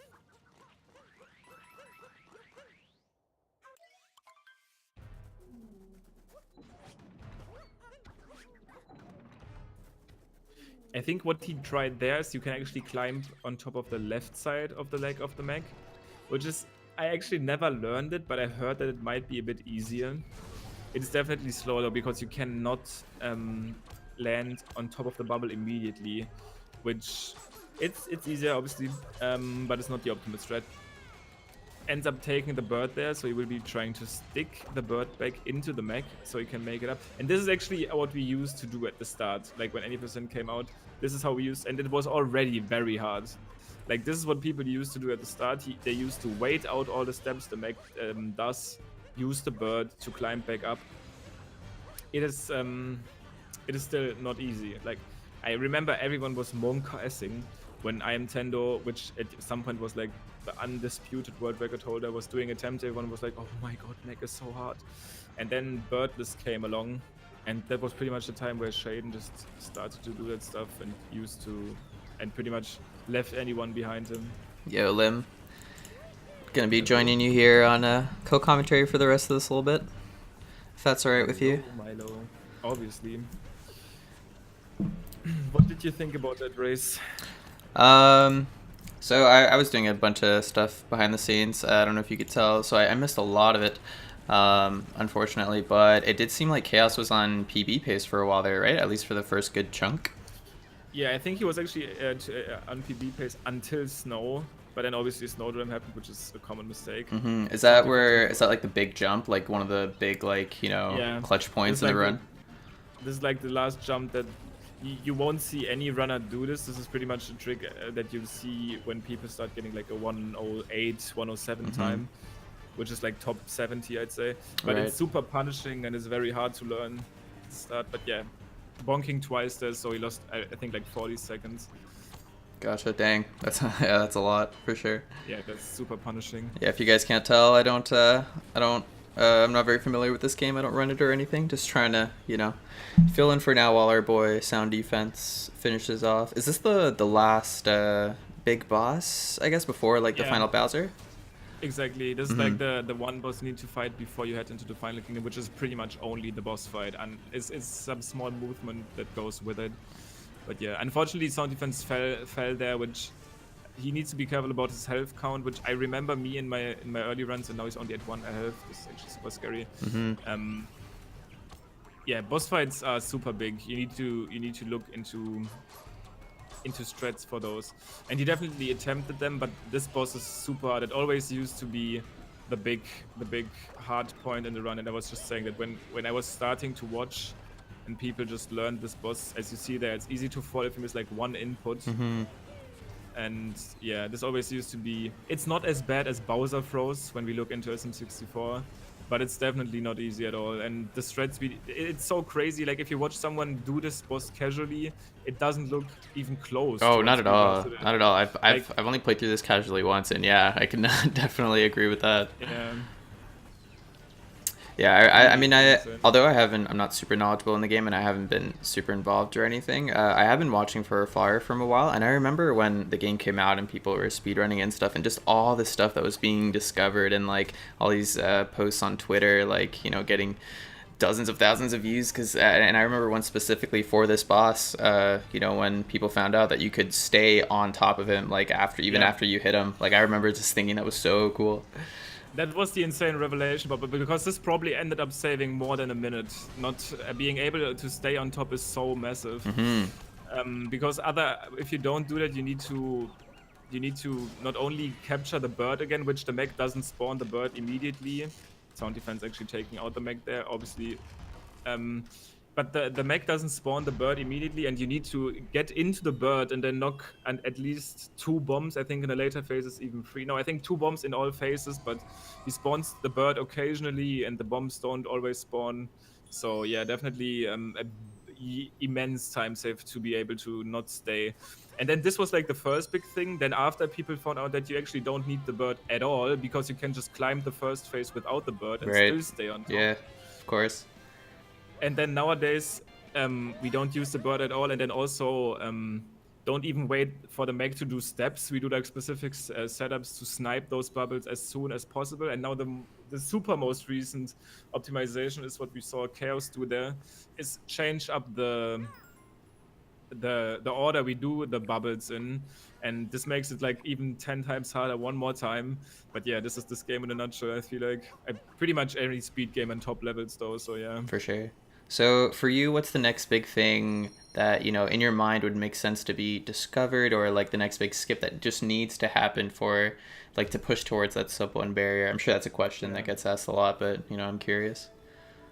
I think what he tried there is you can actually climb on top of the left side of the leg of the mech, which is, I actually never learned it, but I heard that it might be a bit easier. It's definitely slower though, because you cannot land on top of the bubble immediately, which it's easier obviously, but it's not the optimal strat. Ends up taking the bird there, so he will be trying to stick the bird back into the mech so he can make it up. And this is actually what we used to do at the start, like when Any % came out. This is how we used, and it was already very hard. Like, this is what people used to do at the start. They used to wait out all the steps the mech does, use the bird to climb back up. It is still not easy. Like, I remember everyone was monk-assing when I am Tendo, which at some point was like the undisputed world record holder, was doing attempts. Everyone was like, oh my god, Meg is so hard. And then Birdless came along, and that was pretty much the time where Shaden just started to do that stuff and pretty much left anyone behind him. Yo, Lim. Gonna be joining you here on co-commentary for the rest of this little bit, if that's alright with you. Milo, obviously. What did you think about that race? So I was doing a bunch of stuff behind the scenes. I don't know if you could tell, so I missed a lot of it, unfortunately. But it did seem like Chaos was on PB pace for a while there, right? At least for the first good chunk. Yeah, I think he was actually on PB pace until Snow, but then obviously Snowdram happened, which is a common mistake. Mm-hmm. Is that like the big jump, like one of the big clutch points in the run? This is like the last jump that you won't see any runner do this. This is pretty much a trick that you'll see when people start getting like a 108, 107 time, which is like top 70, I'd say. But it's super punishing and it's very hard to learn to start. But yeah, bonking twice there, so he lost, I think, like 40 seconds. Gotcha, dang. That's that's a lot for sure. Yeah, that's super punishing. Yeah, if you guys can't tell, I'm not very familiar with this game. I don't run it or anything. Just trying to, fill in for now while our boy SoundDefense finishes off. Is this the last big boss, I guess, before the final Bowser? Exactly. This is like the one boss you need to fight before you head into the final kingdom, which is pretty much only the boss fight, and it's some small movement that goes with it. But yeah, unfortunately, SoundDefense fell there, which he needs to be careful about his health count, which I remember me in my early runs, and now he's only at 1 health. This is actually super scary. Yeah, boss fights are super big. You need to look into strats for those, and he definitely attempted them. But this boss is super hard. It always used to be the big hard point in the run, and I was just saying that when I was starting to watch, and people just learned this boss, as you see there, it's easy to fall if you miss like one input. And yeah, this always used to be... It's not as bad as Bowser throws when we look into SM64, but it's definitely not easy at all. And the strats, it's so crazy. Like, if you watch someone do this boss casually, it doesn't look even close. Oh, not at all. Not at all. I've only played through this casually once, and yeah, I can definitely agree with that. Yeah. Yeah, I mean, although I'm not super knowledgeable in the game and I haven't been super involved or anything, I have been watching for Flyer from a while, and I remember when the game came out and people were speedrunning and stuff, and just all the stuff that was being discovered, and like all these posts on Twitter, getting dozens of thousands of views, and I remember one specifically for this boss, when people found out that you could stay on top of him, after you hit him. I remember just thinking that was so cool. That was the insane revelation, but because this probably ended up saving more than a minute. Not being able to stay on top is so massive. Because if you don't do that, you need to not only capture the bird again, which the mech doesn't spawn the bird immediately. SoundDefense actually taking out the mech there, obviously. But the mech doesn't spawn the bird immediately, and you need to get into the bird and then knock at least 2 bombs. I think in the later phases even 3. No, I think 2 bombs in all phases, but he spawns the bird occasionally, and the bombs don't always spawn. So yeah, definitely immense time save to be able to not stay. And then this was like the first big thing. Then after, people found out that you actually don't need the bird at all, because you can just climb the first phase without the bird and still stay on top. Yeah, of course. And then nowadays, we don't use the bird at all, and then also don't even wait for the mech to do steps. We do like specific setups to snipe those bubbles as soon as possible. And now the super most recent optimization is what we saw Chaos do there, is change up the order we do the bubbles in, and this makes it like even 10 times harder one more time. But yeah, this is this game in a nutshell. I feel like pretty much every speed game on top levels though, so yeah. For sure. So for you, what's the next big thing that, in your mind would make sense to be discovered, or like the next big skip that just needs to happen for to push towards that sub 1 barrier? I'm sure that's a question that gets asked a lot, but I'm curious.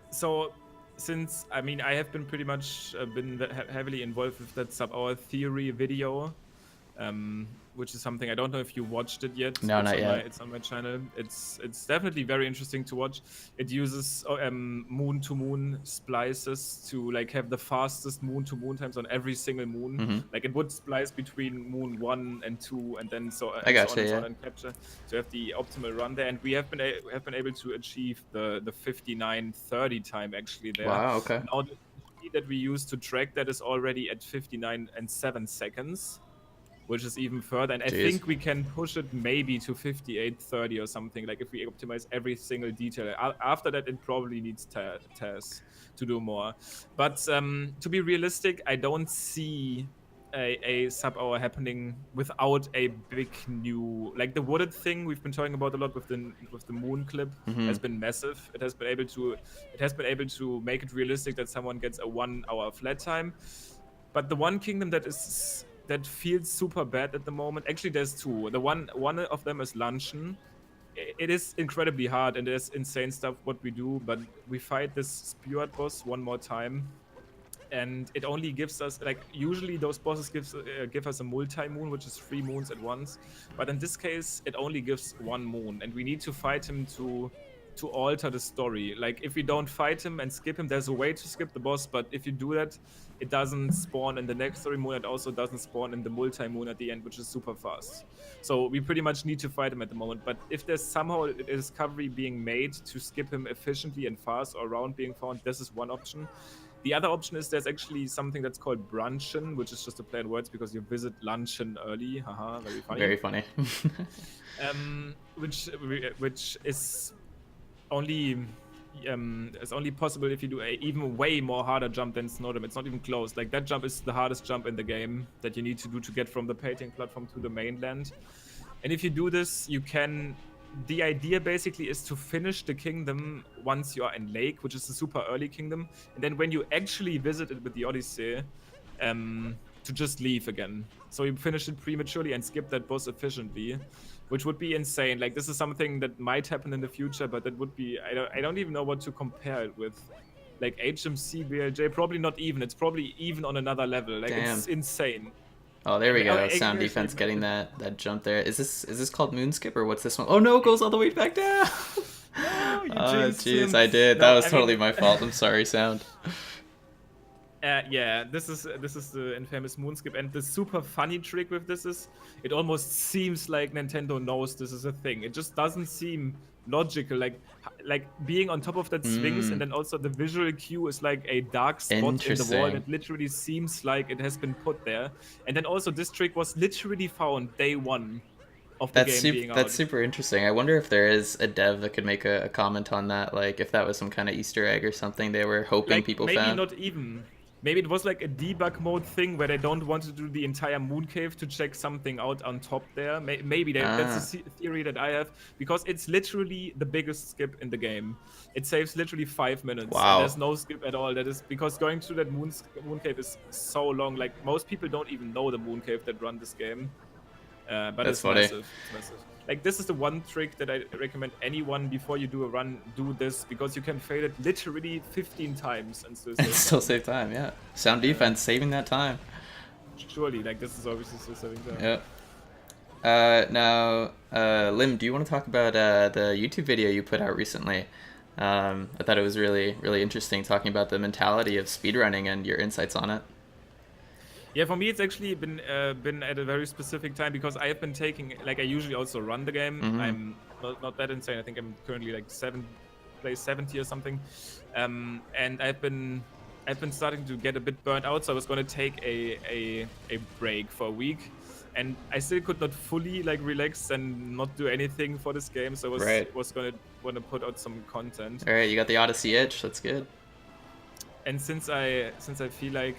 So since I have been pretty much been heavily involved with that sub-hour theory video, which is something I don't know if you watched it yet. No, not yet. It's on my channel. It's definitely very interesting to watch. It uses moon to moon splices to like have the fastest moon to moon times on every single moon. Mm-hmm. Like it would splice between moon 1 and 2, and then so I and gotcha, so on and so yeah. on, and capture to have the optimal run there. And we have been able to achieve the 59:30 time actually there. Wow, okay. Now the speed that we use to track that is already at 59 and 7 seconds, which is even further. And I think we can push it maybe to 58:30 or something, like if we optimize every single detail. After that, it probably needs tests to do more. But to be realistic, I don't see a sub-hour happening without a big new, like the wooded thing we've been talking about a lot with the moon clip has been massive. It has been able to make it realistic that someone gets a 1 hour flat time. But the one kingdom that feels super bad at the moment, actually there's two. The one of them is Luncheon. It is incredibly hard and there's insane stuff what we do, but we fight this Speward boss one more time, and it only gives us, like, usually those bosses give us a multi-moon, which is 3 moons at once, but in this case it only gives 1 moon, and we need to fight him to alter the story. Like, if we don't fight him and skip him, there's a way to skip the boss, but if you do that, it doesn't spawn in the next story moon. It also doesn't spawn in the multi-moon at the end, which is super fast. So we pretty much need to fight him at the moment. But if there's somehow a discovery being made to skip him efficiently and fast, or around being found, this is one option. The other option is there's actually something that's called Bruncheon, which is just a play on words because you visit Luncheon early. Haha, very funny. Very funny. Which is only possible if you do a even way more harder jump than Snowdome. It's not even close. Like, that jump is the hardest jump in the game that you need to do to get from the painting platform to the mainland. And if you do this, you can... The idea basically is to finish the kingdom once you are in Lake, which is a super early kingdom, and then when you actually visit it with the Odyssey, to just leave again. So you finish it prematurely and skip that boss efficiently, which would be insane. Like, this is something that might happen in the future, but that would be... I don't even know what to compare it with. Like, HMC, BLJ, probably not even. It's probably even on another level. Like, Damn. It's insane. Oh, there we go. Oh, SoundDefense getting that jump there. Is this called Moonskip, or what's this one? Oh no, it goes all the way back down. No, you Oh jinxed jeez, him. I did. No, That was I totally mean- my fault. I'm sorry, Sound. Yeah, this is the infamous Moonskip, and the super funny trick with this is it almost seems like Nintendo knows this is a thing. It just doesn't seem logical, like being on top of that swings, and then also the visual cue is like a dark spot in the wall Interesting. that literally seems like it has been put there. And then also this trick was literally found day 1 of the game being out. That's super interesting. I wonder if there is a dev that could make a comment on that, like if that was some kind of Easter egg or something they were hoping Like, people maybe found. not even. Maybe it was like a debug mode thing where they don't want to do the entire moon cave to check something out on top there. Maybe that's a theory that I have, because it's literally the biggest skip in the game. It saves literally 5 minutes. Wow. And there's no skip at all. That is because going through that moon cave is so long. Like, most people don't even know the moon cave that run this game. But That's it's funny. massive. It's massive. Like, this is the one trick that I recommend anyone before you do a run, do this, because you can fail it literally 15 times and still save And still time. save time, yeah. SoundDefense saving that time. Surely, like, this is obviously still saving time. Yep. Now, Lim, do you want to talk about the YouTube video you put out recently? I thought it was really, really interesting, talking about the mentality of speedrunning and your insights on it. Yeah, for me, it's actually been at a very specific time, because I have been taking, like, I usually also run the game. I'm not that insane. I think I'm currently like place 70 or something, and I've been starting to get a bit burnt out. So I was going to take a break for a week, and I still could not fully like relax and not do anything for this game. So I was going to want to put out some content. All right, you got the Odyssey itch. That's good. And since I feel like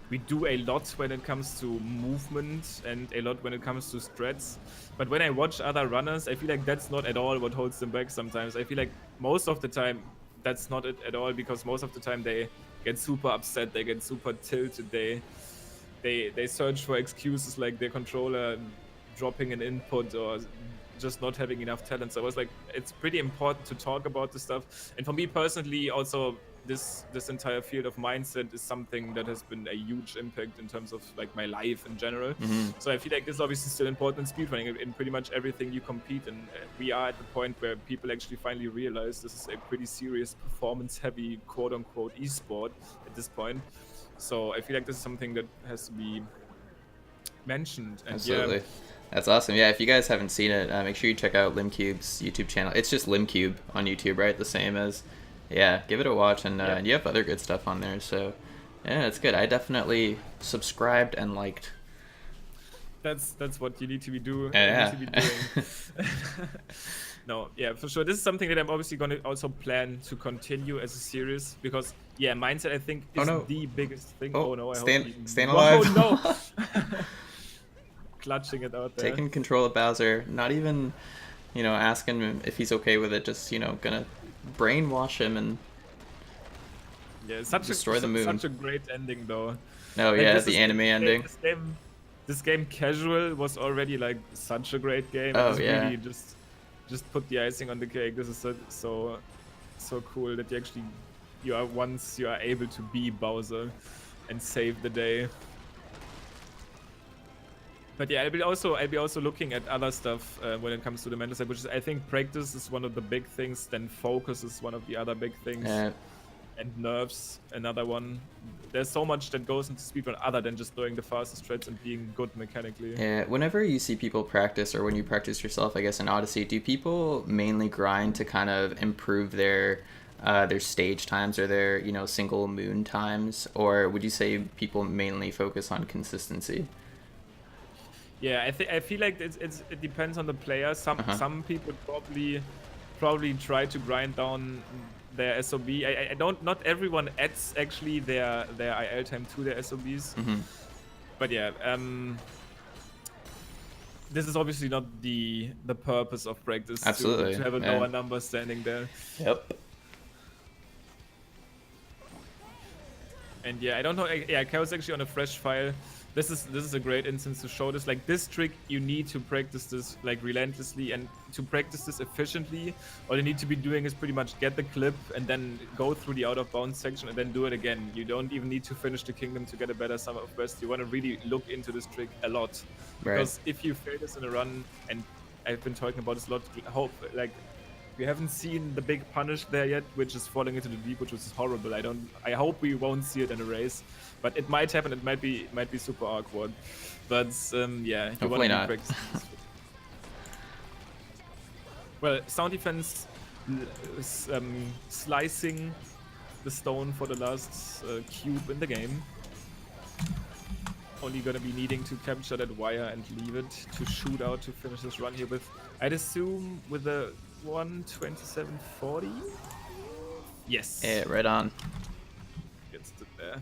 we do a lot when it comes to movement and a lot when it comes to strats, but when I watch other runners, I feel like that's not at all what holds them back sometimes. I feel like most of the time that's not it at all, because most of the time they get super upset, they get super tilted, they search for excuses like their controller dropping an input or just not having enough talent. So I was like, it's pretty important to talk about this stuff. And for me personally, also this entire field of mindset is something that has been a huge impact in terms of like my life in general. So I feel like this is obviously still important in speedrunning in pretty much everything you compete in. We are at the point where people actually finally realize this is a pretty serious performance heavy quote unquote esport at this point. So I feel like this is something that has to be mentioned. And Absolutely. yeah, That's awesome. Yeah, if you guys haven't seen it, make sure you check out Limcube's YouTube channel. It's just Limcube on YouTube, right? The same as, yeah, give it a watch, and and you have other good stuff on there. So, yeah, it's good. I definitely subscribed and liked. that's what you need to be doing. Yeah. No, yeah, for sure. This is something that I'm obviously going to also plan to continue as a series because, yeah, mindset I think is the biggest thing. Oh no, I hope staying alive. Oh no. Clutching it out there. Taking control of Bowser, not even, asking him if he's okay with it, just, gonna brainwash him and destroy the moon. Such a great ending, though. Oh, like, yeah, the anime ending. This game Casual was already, like, such a great game. Oh, it's yeah. Really just put the icing on the cake. This is so cool that you are able to be Bowser and save the day. But yeah, I'll be also looking at other stuff when it comes to the mental side, which is, I think practice is one of the big things, then focus is one of the other big things, and nerves another one. There's so much that goes into speedrun other than just doing the fastest strats and being good mechanically. Yeah, whenever you see people practice, or when you practice yourself, I guess in Odyssey, do people mainly grind to kind of improve their stage times or their single moon times, or would you say people mainly focus on consistency? Yeah, I feel like it depends on the player. Some people probably try to grind down their SOB. Not everyone adds actually their IL time to their SOBs. But yeah, this is obviously not the purpose of practice. Absolutely. To have a lower number standing there. Yep. And yeah, I don't know. Yeah, Chaos actually on a fresh file. This is a great instance to show this. Like this trick, you need to practice this like relentlessly, and to practice this efficiently, all you need to be doing is pretty much get the clip and then go through the out of bounds section and then do it again. You don't even need to finish the kingdom to get a better summer of best. You want to really look into this trick a lot, because if you fail this in a run, and I've been talking about this a lot, we haven't seen the big punish there yet, which is falling into the deep, which is horrible. I hope we won't see it in a race, but it might happen. It might be super awkward. But yeah, you hopefully not. Well, SoundDefense slicing the stone for the last cube in the game. Only gonna be needing to capture that wire and leave it to shoot out to finish this run here with, I'd assume, with a 1:27:40. Yes. Yeah, right on. Gets it there.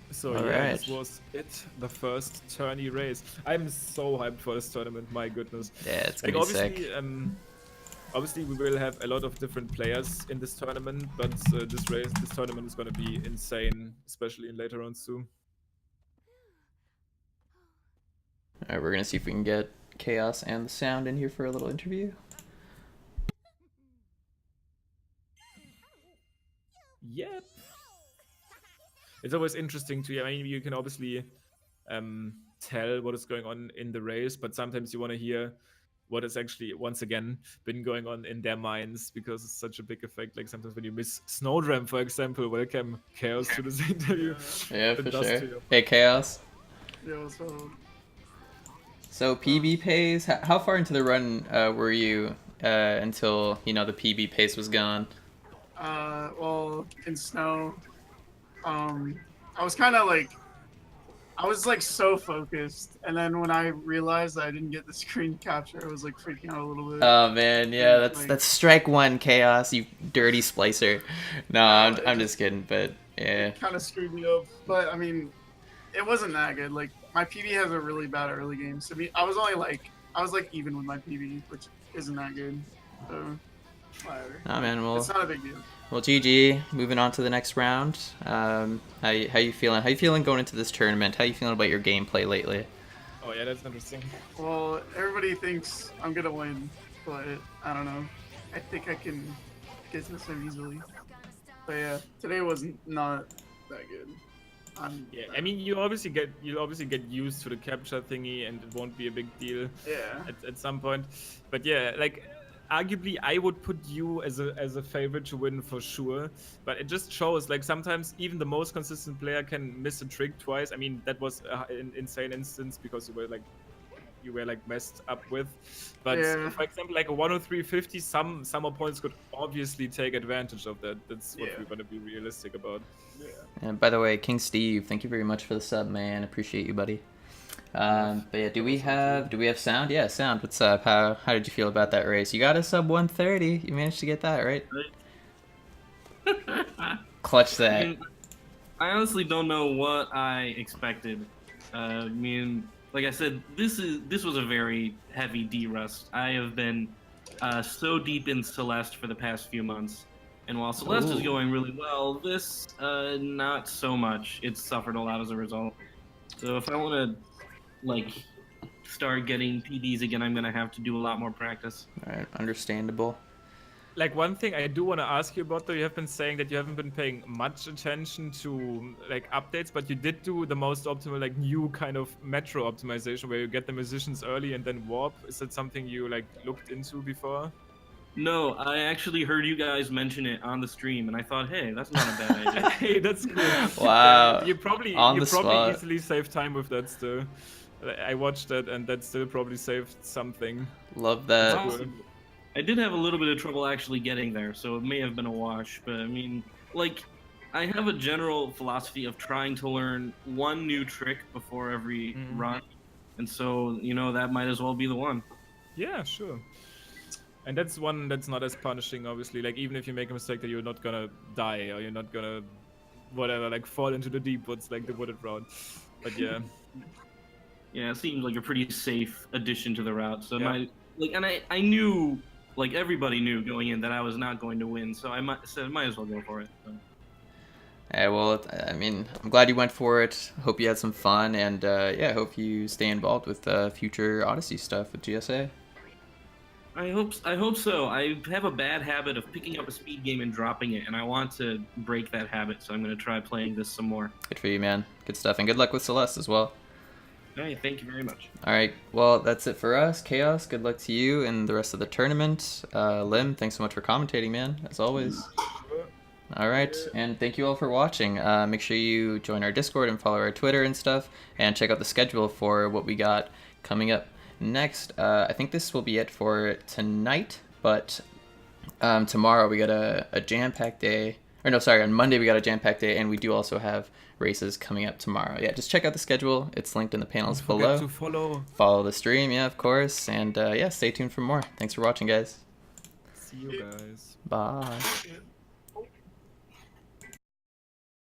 So this was it. The first tourney race. I'm so hyped for this tournament. My goodness. Yeah, it's gonna be sick. Obviously, we will have a lot of different players in this tournament, but this tournament is gonna be insane, especially in later rounds too. All right, we're gonna see if we can get Chaos and the Sound in here for a little interview. Yep. It's always interesting to, I mean, you can obviously tell what is going on in the race, but sometimes you want to hear what has actually, once again, been going on in their minds, because it's such a big effect. Like sometimes when you miss Snowdram, for example, welcome Chaos to this interview. Yeah, for sure. Hey, Chaos. Yeah, what's up? So PB pace, how far into the run were you until, the PB pace was gone? Well, in snow, I was kind of like, so focused, and then when I realized that I didn't get the screen capture, I was like freaking out a little bit. Oh man, yeah, that's strike one, Chaos, you dirty splicer. No, I'm just kidding, but yeah. It kind of screwed me up, but I mean, it wasn't that good. Like my PB has a really bad early game, so I was even with my PB, which isn't that good. So whatever. Oh man, well, it's not a big deal. Well, GG. Moving on to the next round. How you feeling? How you feeling going into this tournament? How you feeling about your gameplay lately? Oh yeah, that's interesting. Well, everybody thinks I'm gonna win, but I don't know. I think I can get this one easily. But yeah, today wasn't not that good. Yeah, I mean, you'll obviously get used to the capture thingy, and it won't be a big deal. Yeah. At some point. But yeah, like, arguably, I would put you as a favorite to win for sure. But it just shows, like, sometimes even the most consistent player can miss a trick twice. I mean, that was an insane instance because you were like messed up with. But Yeah. for example, like a 103.50, some opponents could obviously take advantage of that. That's what Yeah. we're gonna be realistic about. Yeah. And by the way, King Steve, thank you very much for the sub, man. Appreciate you, buddy. But yeah, do we have sound? Yeah, sound. What's up? How did you feel about that race? You got a sub 130. You managed to get that, right? Clutch that. I honestly don't know what I expected. I mean, like I said, this was a very heavy D-Rust. I have been so deep in Celeste for the past few months, and while Celeste is Ooh. going really well, this not so much. It's suffered a lot as a result. So if I want to like start getting PDs again, I'm gonna have to do a lot more practice. All right, understandable. Like, one thing I do want to ask you about, though, you have been saying that you haven't been paying much attention to like updates, but you did do the most optimal, like, new kind of metro optimization where you get the musicians early and then warp. Is that something you like looked into before? No, I actually heard you guys mention it on the stream, and I thought, hey, that's not a bad idea. Hey, that's cool. Wow. Yeah, you probably spot. easily save time with that still. I watched that, and that still probably saved something. Love that. Awesome. I did have a little bit of trouble actually getting there, so it may have been a wash. But I mean, like, I have a general philosophy of trying to learn one new trick before every run, and so, you know, that might as well be the one. Yeah, sure. And that's one that's not as punishing, obviously. Like, even if you make a mistake, that you're not gonna die, or you're not gonna, whatever, like, fall into the deep woods like the wooded route. But yeah. Yeah, it seems like a pretty safe addition to the route. So Yeah. and I knew, like, everybody knew going in that I was not going to win, so I might as well go for it. So. Yeah, well, I mean, I'm glad you went for it. Hope you had some fun, and yeah, hope you stay involved with future Odyssey stuff with GSA. I hope so. I have a bad habit of picking up a speed game and dropping it, and I want to break that habit, so I'm going to try playing this some more. Good for you, man. Good stuff, and good luck with Celeste as well. Hey, thank you very much. All right, well, that's it for us. Chaos, good luck to you and the rest of the tournament. Lim, thanks so much for commentating, man, as always. All right, and thank you all for watching. Make sure you join our Discord and follow our Twitter and stuff, and check out the schedule for what we got coming up next. I think this will be it for tonight, but tomorrow we got a jam-packed day. Or no, sorry, on Monday we got a jam-packed day, and we do also have races coming up tomorrow. Yeah, just check out the schedule. It's linked in the panels below. To Follow the stream, yeah, of course. And yeah, stay tuned for more. Thanks for watching, guys. See you guys. Bye. Yeah.